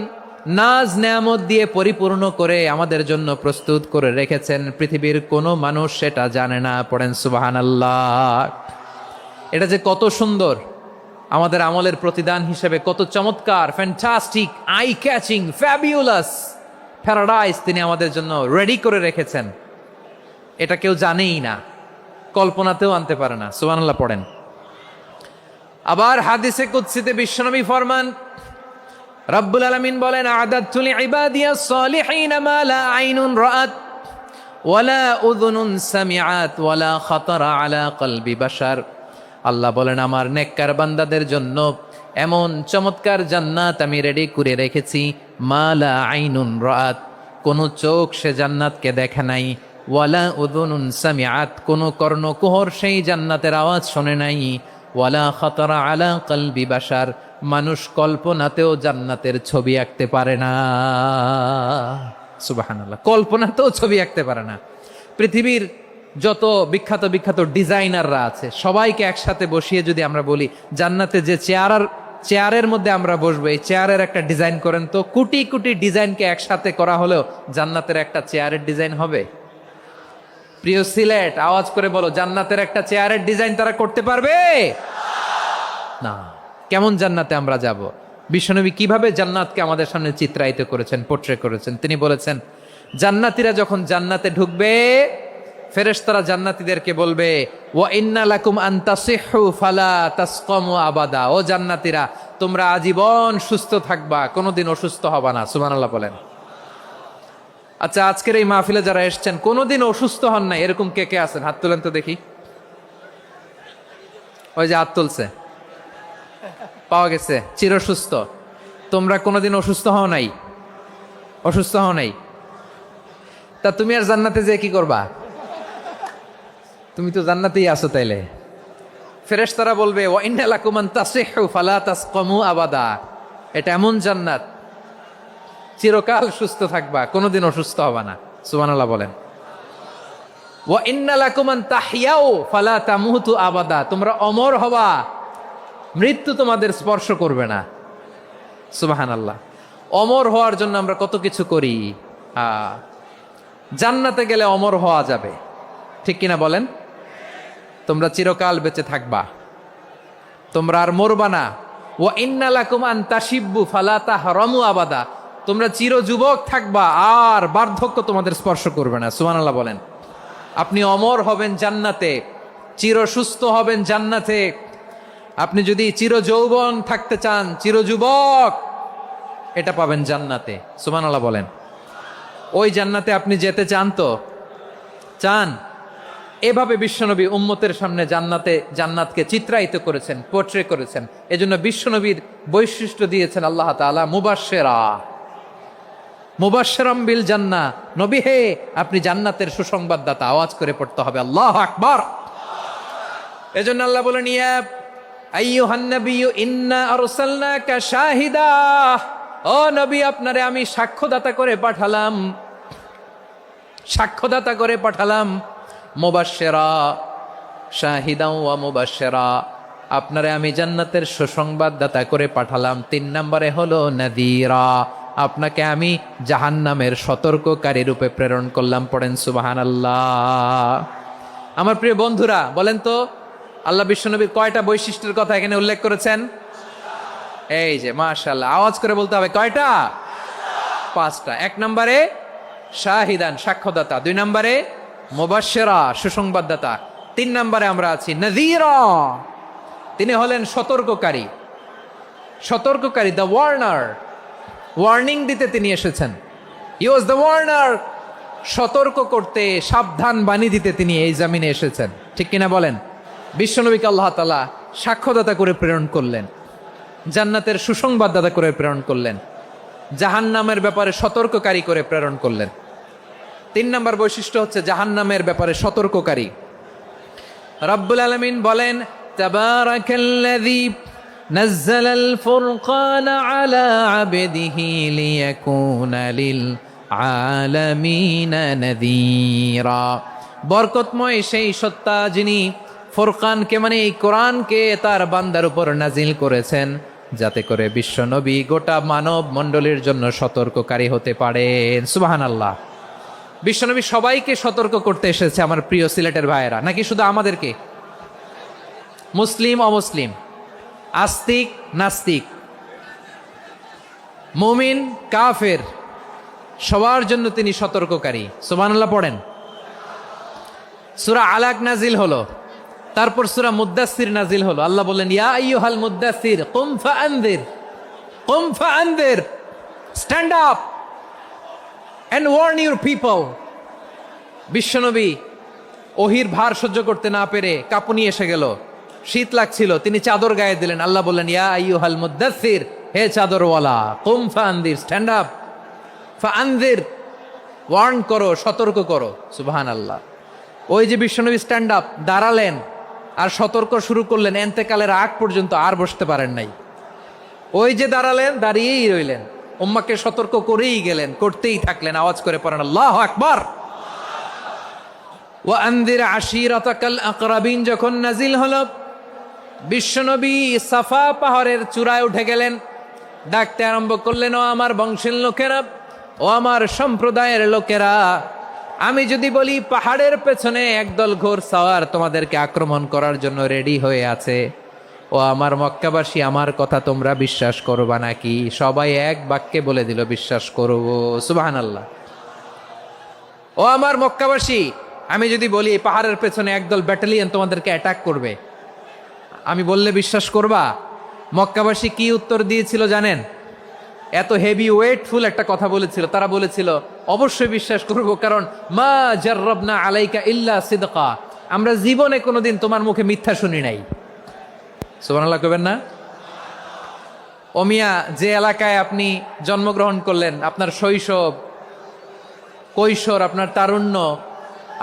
নাজ নেয়ামত দিয়ে পরিপূর্ণ করে আমাদের জন্য প্রস্তুত করে রেখেছেন। পৃথিবীর কোনো মানুষ সেটা জানে না। পড়েন সুবহানাল্লাহ। এটা যে কত সুন্দর, আমাদের আমলের প্রতিদান হিসেবে কত চমৎকার, fantastic, eye catching, fabulous paradise তিনি আমাদের জন্য রেডি করে রেখেছেন। এটা কেউ জানেই না, কল্পনাতেও আনতে পারে না। সুবহানাল্লাহ পড়েন। আবার হাদিসে কুদসিতে বিশ্বনবী ফরমান, রব্বুল আলামিন বলেন, আ'দাদতু লিইবাদিয়াস সালিহিনা মা লা আইনুন রাআত ওয়ালা উযুনুন সামিআত ওয়ালা খাতারা আলা কলবি বাশার। আল্লাহ বলেন, আমার নেককার বান্দাদের জন্য এমন চমৎকার জান্নাত আমি রেডি করে রেখেছি, মা লা আইনুন রাআত, কোন চোখ সে জান্নাতকে দেখে নাই, ওয়ালা উযুনুন সামিআত, কোন কর্ণকুহর সেই জান্নাতের আওয়াজ শোনে নাই, ওয়ালা খাতারা আলা কলবি বাশার, মানুষ কল্পনাতেও জান্নাতের ছবি আঁকতে পারে না। সুবহানাল্লাহ, কল্পনাতেও ছবি আঁকতে পারে না। পৃথিবীর যত বিখ্যাত বিখ্যাত ডিজাইনাররা আছে সবাইকে একসাথে বসিয়ে যদি আমরা বলি জান্নাতে যে চেয়ারের মধ্যে আমরা বসবো, এই চেয়ারের একটা ডিজাইন করেন তো, কোটি কোটি ডিজাইনকে একসাথে করা হলেও জান্নাতের একটা চেয়ারের ডিজাইন হবে? প্রিয় সিলেট, আওয়াজ করে বলো, জান্নাতের একটা চেয়ারের ডিজাইন তারা করতে পারবে না। কেমন জান্নাতে আমরা যাব? বিশ্বনবী কিভাবে জান্নাতকে আমাদের সামনে চিত্রায়িত করেছেন, পোর্ট্রে করেছেন। তিনি বলেছেন, জান্নাতীরা যখন জান্নাতে ঢুকবে ফেরেশতারা জান্নাতীদেরকে বলবে, ওয়া ইন্না লাকুম আন তাসিহু ফালা তাসকামু আবাদা, ও জান্নাতীরা তোমরা আজীবন সুস্থ থাকবা, কোনোদিন অসুস্থ হবা না। সুবহানাল্লাহ বলেন। আচ্ছা, আজকের এই মাহফিলে যারা এসেছেন কোনোদিন অসুস্থ হন না এরকম কে কে আছেন? হাত তোলেন তো দেখি। ওই যে হাত তুলছে, পাওয়া গেছে, চিরসুস্থ। তোমরা কোনোদিন অসুস্থ হও নাই? অসুস্থ হও নাই? তা তুমি আর জান্নাতে যে কি করবা? তুমি তো জান্নাতেই আছো তাইলে। ফেরেশতারা বলবে, ওয়া ইন্না লাকুম আন তাসিহু ফালা তাসকামু আবাদা, এটা এমন জান্নাত চিরকাল সুস্থ থাকবা, কোনোদিন অসুস্থ হবা না। সুবহানাল্লাহ বলেন। ওয়া ইন্না লাকুম আন তাহইয়াও ফালা তামুতু আবাদা, তোমরা অমর হবা, মৃত্যু তোমাদের স্পর্শ করবে না। সুবহানাল্লাহ। অমর হওয়ার জন্য আমরা কত কিছু করি। জান্নাতে গেলে অমর হওয়া যাবে, ঠিক কিনা বলেন? তোমরা চিরকাল বেঁচে থাকবা, তোমরা আর মরবা না। ওয়া ইন্না লাকুম আন তাশিব্বু ফালা তাহরামু আবাদা, তোমরা চির যুবক থাকবা, আর বার্ধক্য তোমাদের স্পর্শ করবে না। সুবহানাল্লাহ বলেন। আপনি অমর হবেন জান্নাতে, চির সুস্থ হবেন জান্নাতে। আপনি যদি চির যৌবন থাকতে চান, চির যুবক, এটা পাবেন জান্নাতে। সুবহানাল্লাহ বলেন। ওই জান্নাতে আপনি যেতে চান তো? চান? এভাবে বিশ্বনবী উম্মতের সামনে জান্নাতকে চিত্রায়িত করেছেন, পোর্ট্রে করেছেন। এজন্য বিশ্বনবীর বৈশিষ্ট্য দিয়েছেন আল্লাহ তাআলা মুবাশশিরাম বিল জান্নাহ। নবী হে, আপনি জান্নাতের সুসংবাদদাতা। আওয়াজ করে পড়তে হবে আল্লাহু আকবার। এজন্য আল্লাহ বলেন, ইয়া আইয়ুহান নাবিয়্যু ইন্না আরসালনাকা শাহিদা, ও নবী, আপনারে আমি সাক্ষ্যদাতা করে পাঠালাম। মুবাশশিরা, শাহিদা ওয়া মুবাশশিরা, আপনারে আমি জান্নাতের সুসংবাদদাতা করে পাঠালাম। 3 নম্বরে হলো নাযীরা, আপনাকে আমি জাহান্নামের সতর্ককারী রূপে প্রেরণ করলাম। পড়েন সুবহানাল্লাহ। আমার প্রিয় বন্ধুরা, বলেন তো আল্লাহ বিশ্বনবীর কয়টা বৈশিষ্ট্যের কথা এখানে উল্লেখ করেছেন? এই যে মাশাআল্লাহ, আওয়াজ করে বলতে হবে, কয়টা? 5টা। 1 নম্বরে শাহিদান, সাক্ষ্যদাতা। 2 নম্বরে মুবাশশিরা, সুসংবাদদাতা। 3 নম্বরে আমরা আছি নাযীরা, তিনি হলেন সতর্ককারী। দ্য ওয়ার্নার, ওয়ার্নিং দিতে তিনি এসেছেন। হি ওয়াজ দ্য ওয়ার্নার, সতর্ক করতে, সাবধান বাণী দিতে তিনি এই জমিনে এসেছেন, ঠিক কিনা বলেন? বিশ্বনবীকে আল্লাহ তাআলা সাক্ষ্যদাতা করে প্রেরণ করলেন, জান্নাতের সুসংবাদদাতা করে প্রেরণ করলেন, জাহান্নামের ব্যাপারে সতর্ককারী করে প্রেরণ করলেন। 3 নম্বর বৈশিষ্ট্য হচ্ছে জাহান্নামের ব্যাপারে সতর্ককারী। রব্বুল আলামিন বলেন, তাবারাকাল্লাযী নাযালাল ফুরকানা আলা আবদিহি লিয়াকুনা লিল আলামিনা নাযীরা, বরকতময় সেই সত্তা যিনি ফুরকানকে, মানে এই কোরআনকে তার বান্দার উপর নাজিল করেছেন, যাতে করে বিশ্বনবী গোটা মানব মণ্ডলীর জন্য সতর্ককারী হতে পারেন। সুবহানাল্লাহ। বিশ্বনবী সবাইকে সতর্ক করতে এসেছে, আমার প্রিয় সিলেটের ভাইয়েরা, নাকি শুধু আমাদেরকে? মুসলিম অমুসলিম, আস্তিক নাস্তিক, মুমিন কাফের, সবার জন্য তিনি সতর্ককারী। সুবহানাল্লাহ পড়েন। সূরা আলাক নাজিল হলো, তারপর সূরা মুদ্দাসসির নাজিল হলো। আল্লাহ বললেন, ইয়া আইয়ুহাল মুদ্দাসসির কুম ফাআনযির, stand up and warn your people. বিশ্বনবী ওহির ভার সহ্য করতে না পেরে কাঁপুনি এসে গেল, শীত লাগছিল, তিনি চাদর গায়ে দিলেন। আল্লাহ বললেন, ইয়া আইয়ুহাল মুদ্দাসসির, হে চাদরওয়ালা, কুম ফাআনযির, স্ট্যান্ড আপ, ফাআনযির, ওয়ার্ন করো, সতর্ক করো। সুবহানাল্লাহ। ওই যে বিশ্বনবী স্ট্যান্ড আপ, দাঁড়ালেন আর সতর্ক শুরু করলেন, এন্তেকালের আগ পর্যন্ত আর বসতে পারেন নাই। ওই যে দাঁড়ালেন, দাঁড়িয়েই রইলেন, উম্মাকে সতর্ক করেই গেলেন, করতেই থাকলেন। আওয়াজ করে পড়েন আল্লাহু আকবার। ওয়া আনযির আশীরাতাকাল আকরাবিন যখন নাজিল হলো, বিশ্বনবী সাফা পাহাড়ের চূড়ায় উঠে গেলেন, ডাকতে আরম্ভ করলেন, ও আমার বংশের লোকেরা, ও আমার সম্প্রদায়ের লোকেরা, আমি যদি বলি পাহাড়ের পেছনে একদল ঘোড়সাওয়ার তোমাদেরকে আক্রমণ করার জন্য রেডি হয়ে আছে, ও আমার মক্কাবাসী, আমার কথা তোমরা বিশ্বাস করবা নাকি? সবাই এক বাক্যে বলে দিল, বিশ্বাস করব। সুবহানাল্লাহ। ও আমার মক্কাবাসী, আমি যদি বলি পাহাড়ের পেছনে একদল ব্যাটালিয়ন তোমাদেরকে অ্যাটাক করবে, আমি বললে বিশ্বাস করবা? মক্কাবাসী কি উত্তর দিয়েছিল জানেন? এত হেভি ওয়েটফুল একটা কথা বলেছিল। তারা বলেছিল, অবশ্যই বিশ্বাস করব, কারণ মা জাররাবনা আলাইকা ইল্লা সিদকা, আমরা জীবনে কোনোদিন তোমার মুখে মিথ্যা শুনি নাই। সুবহানাল্লাহ কইবেন না? ও মিয়া, যে এলাকায় আপনি জন্মগ্রহণ করলেন, আপনার শৈশব, কৈশোর, আপনার তারুণ্য,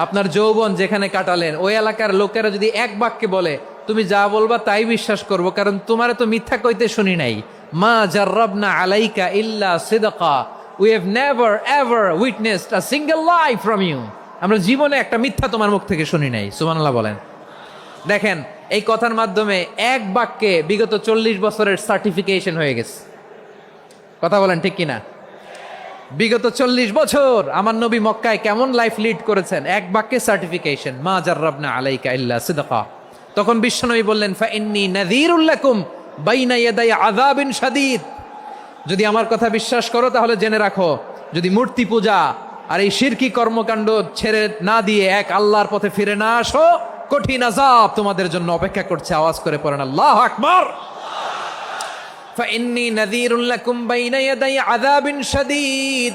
আপনার যৌবন যেখানে কাটালেন, ওই এলাকার লোকেরা যদি এক বাক্যে বলে তুমি যা বলবা তাই বিশ্বাস করব, কারণ তোমারে তো মিথ্যা কইতে শুনি নাই। মা জাররাবনা আলাইকা ইল্লা সিদকা, we have never ever witnessed a single lie from you. আমরা জীবনে একটা মিথ্যা তোমার মুখ থেকে শুনি নাই, সুবহানাল্লাহ বলেন। দেখেন এই কথার মাধ্যমে এক বাক্যে বিগত 40 বছরের সার্টিফিকেশন হয়ে গেছে। কথা বলেন ঠিক কিনা? বিগত 40 বছর আমার নবী মক্কায় কেমন লাইফ লিড করেছেন, এক বাক্যে সার্টিফিকেশন, মা জাররাবনা আলাইকা ইল্লা সিদকা। তখন বিশ্বনবী বললেন, ফা ইন্নী নাযীরুল লাকুম বাইনা ইয়াদাই আযাবিন শাদীদ। যদি আমার কথা বিশ্বাস করো তাহলে জেনে রাখো, যদি মূর্তি পূজা আর এই শিরকি কর্মকাণ্ড ছেড়ে না দিয়ে এক আল্লাহর পথে ফিরে না আসো, কঠিন আযাব তোমাদের জন্য অপেক্ষা করছে। আওয়াজ করে পড়েন আল্লাহু আকবার। ফাইন্নী নাযীরুল লাকুম বাইনা ইয়াদাই আযাবিন শাদীদ।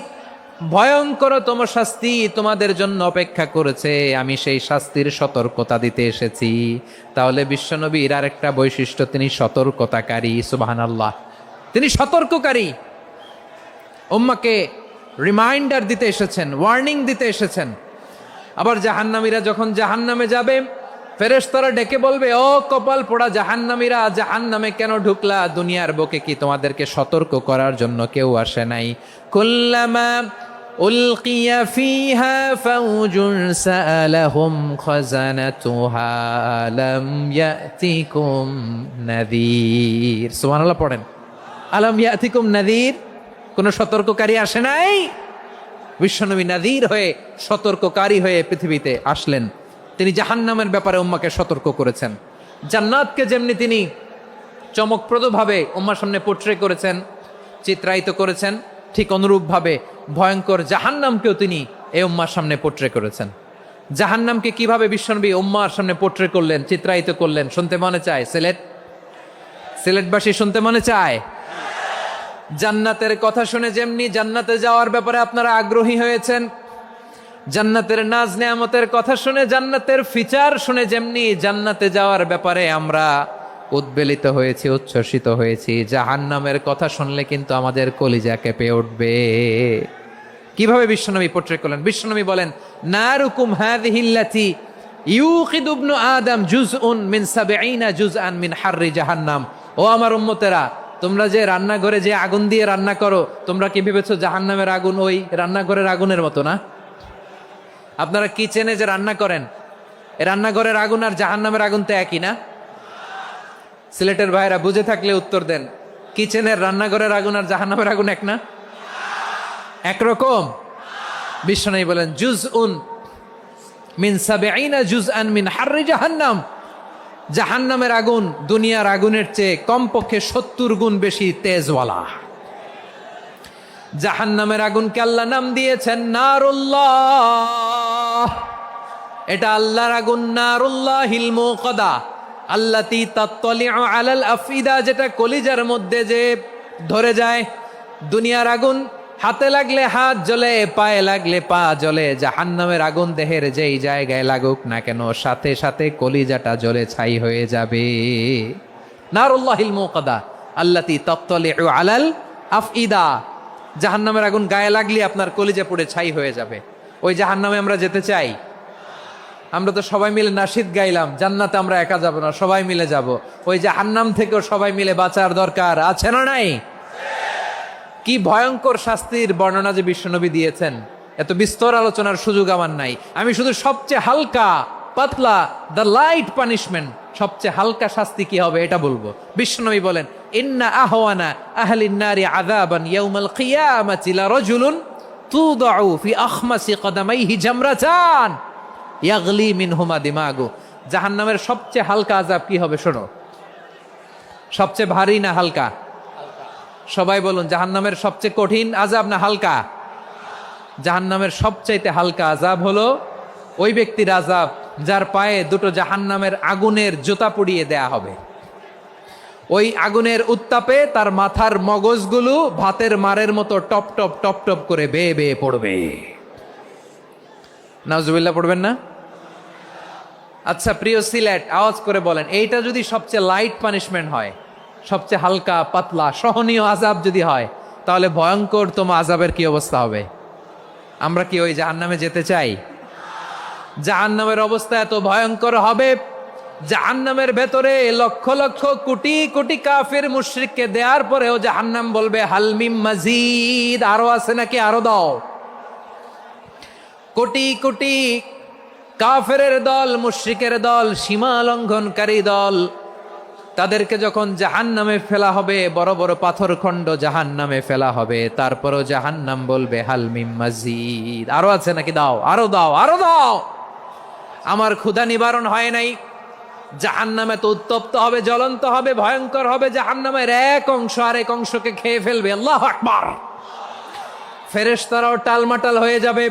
ভয়ঙ্করতম শাস্তি তোমাদের জন্য অপেক্ষা করেছে, আমি সেই শাস্তির সতর্কতা দিতে এসেছি। তাহলে বিশ্বনবীর আরেকটা বৈশিষ্ট্য, তিনি সতর্কতাকারী। সুবহানাল্লাহ, তিনি সতর্ককারী। উম্মাহকে রিমাইন্ডার দিতে এসেছেন, ওয়ার্নিং দিতে এসেছেন। আবার জাহান্নামীরা যখন জাহান্নামে যাবে, ফেরেশতারা ডেকে বলবে, ও কপাল পোড়া জাহান্নামীরা, জাহান্নামে কেন ঢুকলা? দুনিয়ার বুকে কি তোমাদেরকে সতর্ক করার জন্য কেউ আসে নাই? কুল্লামা উলকিয়া ফিহা ফাউজুন সাআলাহুম খাজানাতুহা আলাম ইয়াতিকুম নাযীর। সুবহানাল্লাহ পড়েন, আলাম ইয়াতিকুম নাযীর। কোন সতর্ককারী আসে নাই? বিশ্বনবী নাযীর হয়ে, সতর্ককারী হয়ে পৃথিবীতে আসলেন। তিনি জাহান্নামের ব্যাপারে উম্মাকে সতর্ক করেছেন। জান্নাতকে যেমনি তিনি চমকপ্রদভাবে উম্মার সামনে পোট্রে করেছেন, চিত্রায়িত করেছেন, ঠিক অনুরূপভাবে ভয়ঙ্কর জাহান্নামকেও তিনি এই উম্মার সামনে পোট্রে করেছেন। জাহান্নামকে কিভাবে বিশ্বনবী উম্মার সামনে পোট্রে করলেন, চিত্রায়িত করলেন, শুনতে মনে চায়? সিলেটবাসী শুনতে মনে চায়? জান্নাতের কথা শুনে যেমনি জান্নাতে যাওয়ার ব্যাপারে আপনারা আগ্রহী হয়েছেন, জান্নাতের নাজ নেয়ামতের কথা শুনে, জান্নাতের ফিচার শুনে যেমনি জান্নাতে যাওয়ার ব্যাপারে আমরা উদ্বেলিত হয়েছি, উচ্ছ্বসিত হয়েছি, জাহান্নামের কথা শুনলে কিন্তু আমাদের কলিজা কেঁপে উঠবে। কিভাবে বিশ্বনবী পোট্রে করলেন? বিশ্বনবী বলেন, নারুকুম হাযিহিল্লাতী ইউকিদু ইবনু আদম জুজউন মিন ৭০ জুজআন মিন হাররি জাহান্নাম। ও আমার উম্মতেরা, তোমরা যে রান্নাঘরে যে আগুন দিয়ে রান্না করো, তোমরা কি ভেবেছো জাহান্নামের আগুন ওই রান্নাঘরের আগুনের মতো না? আপনারা কিচেনে যে রান্না করেন, এই রান্নাঘরের আগুন আর জাহান্নামের আগুন তো একই না? সিলেটের ভাইরা বুঝে থাকলে উত্তর দেন, কিচেনের রান্নাঘরের আগুন আর জাহান্নামের আগুন এক না? একরকম? বিশ্বনবী বলেন, জুজউন মিন ৭০ জুজআন মিন হাররি জাহান্নাম। জাহান্নামের আগুন দুনিয়ার আগুনের চেয়ে কমপক্ষে ৭০ গুণ বেশি তেজওয়ালা। জাহান্নামের আগুনকে আল্লাহ নাম দিয়েছেন নারুল্লাহ। এটা আল্লাহর আগুন, নারুল্লাহিল মুকাদা আল্লাতী তাত্তালিউ আলাল আফইদা, যেটা কলিজার মধ্যে যে ধরে যায়। দুনিয়ার আগুন হাতে লাগলে হাত জ্বলে, পায়ে লাগলে পা জ্বলে। জাহান্নামের আগুন দেহের যেই জায়গায় লাগুক না কেন, সাথে সাথে কলিজাটা জ্বলে ছাই হয়ে যাবে। নারুল্লাহিল মুকাদা আল্লাতী তাত্তালিউ আলাল আফইদা। জাহান্নামের আগুন গায়ে লাগলে আপনার কলিজা পুড়ে ছাই হয়ে যাবে। ওই জাহান্নামে আমরা যেতে চাই? আমরা তো সবাই মিলে নাশিদ গাইলাম, জান্নাতে আমরা একা যাব না, সবাই মিলে যাব। ওই জাহান্নাম থেকেও সবাই মিলে বাঁচার দরকার আছে না নাই? কি ভয়ঙ্কর শাস্তির বর্ণনা যে বিশ্বনবী দিয়েছেন, এত বিস্তর আলোচনার সুযোগ আমার নাই। আমি শুধু সবচেয়ে হালকা পাতলা, দ্য লাইট পানিশমেন্ট, সবচেয়ে হালকা শাস্তি কি হবে এটা বলবো। বিশ্বনবী বলেন, ইন্না আহওয়ানা আহলিন নারি আযাবান ইয়াউমাল কিয়ামাতি লারাজুলুন তুদাউ ফি আখমাসি কদামাইহি জামরাতান ইয়াগলি মিনহুমা দিমাগু। জাহান্নামের সবচেয়ে হালকা আযাব কি হবে শোনো। সবচেয়ে ভারী না হালকা? সবাই বলুন, জাহান্নামের সবচেয়ে কঠিন আযাব না হালকা? জাহান্নামের সবচাইতে হালকা আযাব হলো ওই ব্যক্তির আযাব যার পায়ে দুটো জাহান্নামের আগুনের জুতা পরিয়ে দেয়া হবে। ওই আগুনের উত্তাপে তার মাথার মগজগুলো ভাতের মারের মতো টপ টপ টপ টপ করে বেয়ে বেয়ে পড়বে। নাউজুবিল্লাহ পড়বেন না? আচ্ছা প্রিয় সিলেট, আওয়াজ করে বলেন, এইটা যদি সবচেয়ে লাইট পানিশমেন্ট হয়, সবচেয়ে হালকা পাতলা সহনীয় আযাব যদি হয়, তাহলে ভয়ঙ্করতম আযাবের কি অবস্থা হবে? আমরা কি ওই জাহান্নামে যেতে চাই? জাহান্নামের অবস্থা এত ভয়ঙ্কর হবে, জাহান্নামের ভেতরে লক্ষ লক্ষ কোটি কোটি কাফির মুশরিককে দেওয়ার পরেও জাহান্নাম বলবে হালমিম মাজিদ, আরো আছে নাকি, আরো দাও। কোটি কোটি কাফেরের দল, মুশরিকের দল, সীমা লঙ্ঘনকারী দল, তাদেরকে যখন জাহান্নামে ফেলা হবে, বড় বড় পাথর খণ্ড জাহান্নামে ফেলা হবে, তারপরও জাহান্নাম বলবে হাল মিম মাজিদ, আরো আছে নাকি, দাও, আরো দাও, আরো দাও। আমার ক্ষুধা নিবারণ হয় নাই। জাহান্নামে তো উত্তপ্ত হবে, জ্বলন্ত হবে, ভয়ঙ্কর হবে। জাহান্নামের এক অংশ আরেক অংশকে খেয়ে ফেলবে। আল্লাহু আকবার। ফেরেশতারাও টালমাটাল হয়ে যাবে।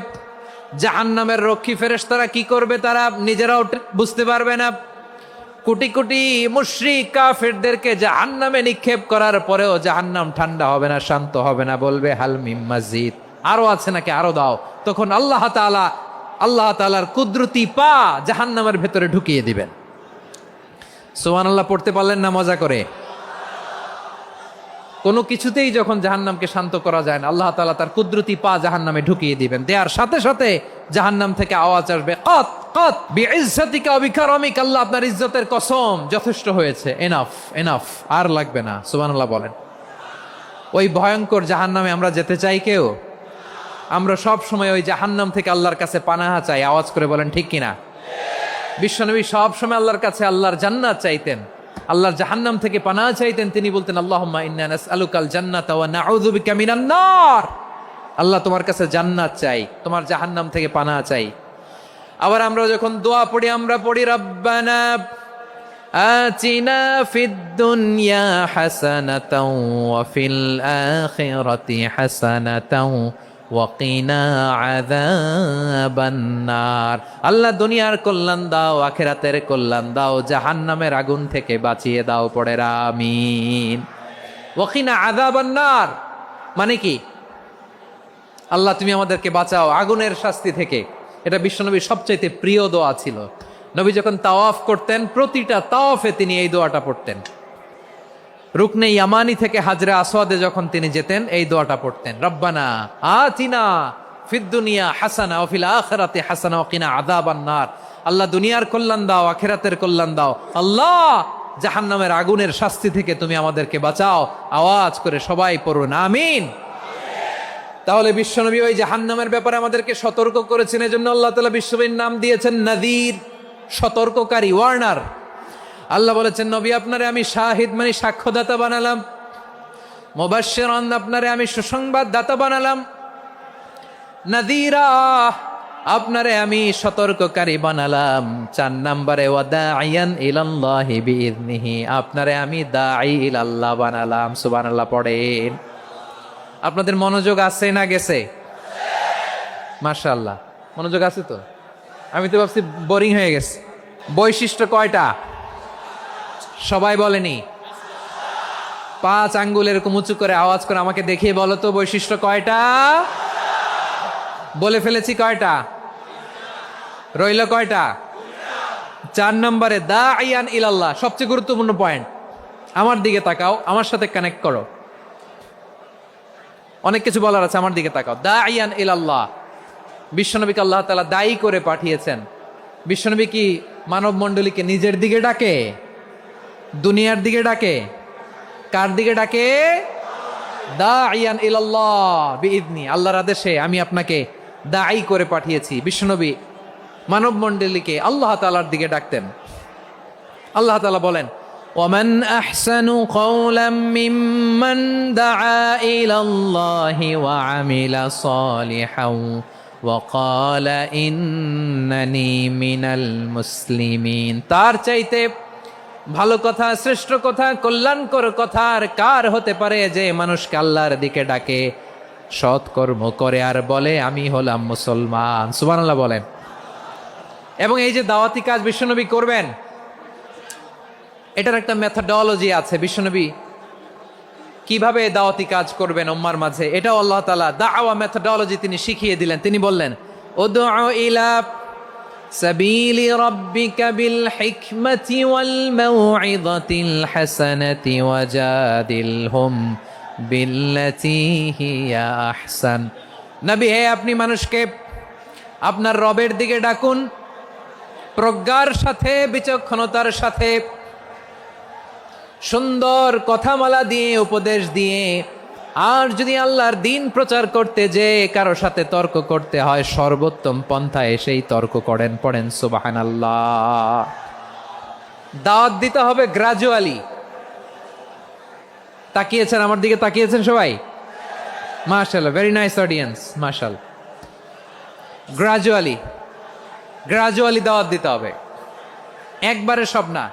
জাহান্নামের রক্ষী ফেরেশতারা কি করবে তারা নিজেরাও বুঝতে পারবে না। কোটি কোটি মুশরিক কাফেরদেরকে জাহান্নামে নিক্ষেপ করার পরেও জাহান্নাম ঠান্ডা হবে না, শান্ত হবে না, বলবে হাল মিম মাজিদ, আরো আছে নাকি, আরো দাও। তখন আল্লাহ তাআলার কুদরতি পা জাহান্নামের ভেতরে ঢুকিয়ে দিবেন। সুবহানাল্লাহ পড়তে পারলেন না মজা করে? কোনো কিছুতেই যখন জাহান্নামকে শান্ত করা যায় না, আল্লাহ তাআলা তার কুদরতি পা জাহান্নামে ঢুকিয়ে দিবেন। দেওয়ার সাথে সাথে জাহান্নাম থেকে আওয়াজ আসবে, কত কত বিইজ্জাতিকা ওয়া বিকারামিকা, আল্লাহ আপনার ইজ্জতের কসম, যথেষ্ট হয়েছে, এনাফ এনাফ, আর লাগবে না। সুবহানাল্লাহ বলেন। ওই ভয়ঙ্কর জাহান্নামে আমরা যেতে চাই কেউ? আমরা সব সময় ওই জাহান্নাম থেকে আল্লাহর কাছে পানাহা চাই। আওয়াজ করে বলেন ঠিক কিনা? বিশ্বনবী সব সময় আল্লাহর কাছে আল্লাহর জান্নাত চাইতেন, আল্লাহর জাহান্নাম থেকে পানাহা চাইতেন। তিনি বলতেন আল্লাহুম্মা ইন্না নাসআলুকাল জান্নাতা ওয়া নাউযু বিকা মিনান নার। আল্লাহ তোমার কাছে জান্নাত চাই, তোমার জাহান্নাম থেকে পানাহা চাই। আবার আমরা যখন দোয়া পড়ি, আমরা পড়ি রব্বানা আতিনা ফিদ দুনিয়া হাসানাতাও ওয়া ফিল আখিরাতি হাসানাতাও ওয়া কিনা আযাবান নার। আল্লাহ দুনিয়ার কল্যাণ দাও, আখিরাতের কল্যাণ দাও, জাহান্নামের আগুন থেকে বাঁচিয়ে দাও। পড়ে আমিন। ওয়া কিনা আযাবান নার মানে কি? আল্লাহ তুমি আমাদেরকে বাঁচাও আগুনের শাস্তি থেকে। এটা বিশ্বনবীর সবচাইতে প্রিয় দোয়া ছিল। নবী যখন তাওয়াফ করতেন, প্রতিটা তাওয়াফে তিনি এই দোয়াটা পড়তেন। রুকনে ইয়ামানি থেকে হাজরে আসওয়াদে যখন তিনি যেতেন, এই দোয়াটা পড়তেন, রব্বানা আতিনা ফিদ দুনিয়া হাসানা ওয়া ফিল আখিরাতি হাসানা ওয়া কিনা আযাবান নার। আল্লাহ দুনিয়ার কল্যাণ দাও, আখিরাতের কল্যাণ দাও। আল্লাহ জাহান্নামের আগুনের শাস্তি থেকে তুমি আমাদেরকে বাঁচাও। আওয়াজ করে সবাই পড়ুন আমিন। তাহলে বিশ্বনবী ওই জাহান্নামের ব্যাপারে আমাদেরকে সতর্ক করেছেন। এজন্য আল্লাহ তাআলা বিশ্বনবীর নাম দিয়েছেন নাযীর, সতর্ককারী, ওয়ার্নার। আল্লাহ বলেছেন নবী আপনারে আমি শাহিদ মানে সাক্ষ্যদাতা বানালাম, মুবাশশিরান আপনারে আমি সুসংবাদ দাতা বানালাম, নাযীরা আপনারে আমি সতর্ককারী বানালাম। 4 নম্বরে ওয়া দাঈয়ান ইলাল্লাহি বিইذনিহি, আপনারে আমি দাঈ ইলাল্লাহ বানালাম। সুবহানাল্লাহ পড়েন। আপনাদের মনোযোগ আছে না গেছে? মাশাআল্লাহ মনোযোগ আছে তো। আমি তো ভাবছি বোরিং হয়ে গেছে। বৈশিষ্ট্য কয়টা সবাই বলেনি? 5 আঙ্গুল এরকম উঁচু করে আওয়াজ করে আমাকে দেখিয়ে বলো তো বৈশিষ্ট্য কয়টা? বলে ফেলেছি কয়টা? রইল কয়টা? 4 নম্বরে দাঈয়ান ইলাল্লাহ, সবচেয়ে গুরুত্বপূর্ণ পয়েন্ট। আমার দিকে তাকাও, আমার সাথে কানেক্ট করো। অনেক কিছু বলার আছে, আমার দিকে তাকাও। দাঈয়ান ইলাল্লাহ, বিশ্বনবীকে আল্লাহ তাআলা দায়ী করে পাঠিয়েছেন। বিশ্বনবী কি মানব মণ্ডলীকে নিজের দিকে ডাকে? দুনিয়ার দিকে ডাকে? কার দিকে ডাকে? দাঈয়ান ইলাল্লাহ বিইذনি, আল্লাহর আদেশে আমি আপনাকে দায়ী করে পাঠিয়েছি। বিশ্বনবী মানব মণ্ডলীকে আল্লাহ তাআলার দিকে ডাকতেন। আল্লাহ তাআলা বলেন ومن أحسن قولا ممن دعا إلى الله وعمل صالحا وقال إنني من المسلمين। তার চাইতে ভালো কথা, শ্রেষ্ঠ কথা, কল্যাণকর কথা আর কার হতে পারে যে মানুষকে আল্লাহর দিকে ডাকে, সৎ কর্ম করে আর বলে আমি হলাম মুসলমান। সুবহানাল্লাহ বলেন। এবং এই যে দাওয়াতি কাজ বিশ্বনবী করবেন, এটার একটা মেথডোলজি আছে। বিশ্বনবী কিভাবে দাওয়াতি কাজ করবেন উম্মার মাঝে, এটাও আল্লাহ তাআলা দাওয়া মেথডোলজি তিনি শিখিয়ে দিলেন। তিনি বললেন উদউ ইলা সাবিলি রাব্বিকা বিল হিকমাতি ওয়াল মাউইযাতিল হাসানাতি ওয়াজাদিলহুম বিল্লাতী হিয়া আহসান। নবী হে, আপনি মানুষকে আপনার রবের দিকে ডাকুন, প্রজ্ঞার সাথে, বিচক্ষণতার সাথে, সুন্দর কথামালা দিয়ে, উপদেশ দিয়ে, আর যদি আল্লাহর দিন প্রচার করতে যে কারো সাথে তর্ক করতে হয়, সর্বোত্তম পন্থায় সেই তর্ক করেন। পড়েন সুবহানাল্লাহ। দাওয়াত দিতে হবে গ্রাজুয়ালি। তাকিয়েছেন আমার দিকে, তাকিয়েছেন সবাই? মাশাআল্লাহ, ভেরি নাইস অডিয়েন্স, মাশাআল্লাহ। গ্রাজুয়ালি গ্রাজুয়ালি দাওয়াত দিতে হবে, একবারে সব না।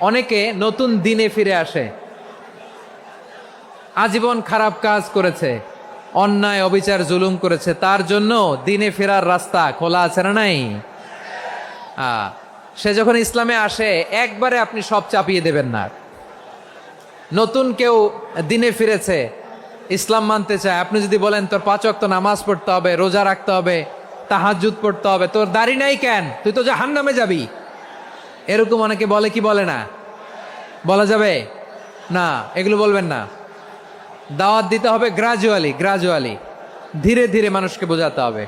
অনেকে নতুন দিনে ফিরে আসে, আজীবন খারাপ কাজ করেছে, অন্যায় অবিচার জুলুম করেছে, তার জন্য দিনে ফেরার রাস্তা খোলা আছে না নাই? সে যখন ইসলামে আসে একবারে আপনি সব চাপিয়ে দেবেন না। নতুন কেউ দিনে ফিরেছে, ইসলাম মানতে চায়, আপনি যদি বলেন তোর 5 ওয়াক্ত নামাজ পড়তে হবে, রোজা রাখতে হবে, তাহাজ্জুদ পড়তে হবে, তোর দাড়ি নাই কেন, তুই তো জাহান্নামে যাবি, এরকম অনেকে বলে কি বলে না? বলা যাবে না, এগুলো বলবেন না। দাওয়াত দিতে হবে গ্রাজুয়ালি, ধীরে ধীরে মানুষকে বোঝাতে হবে।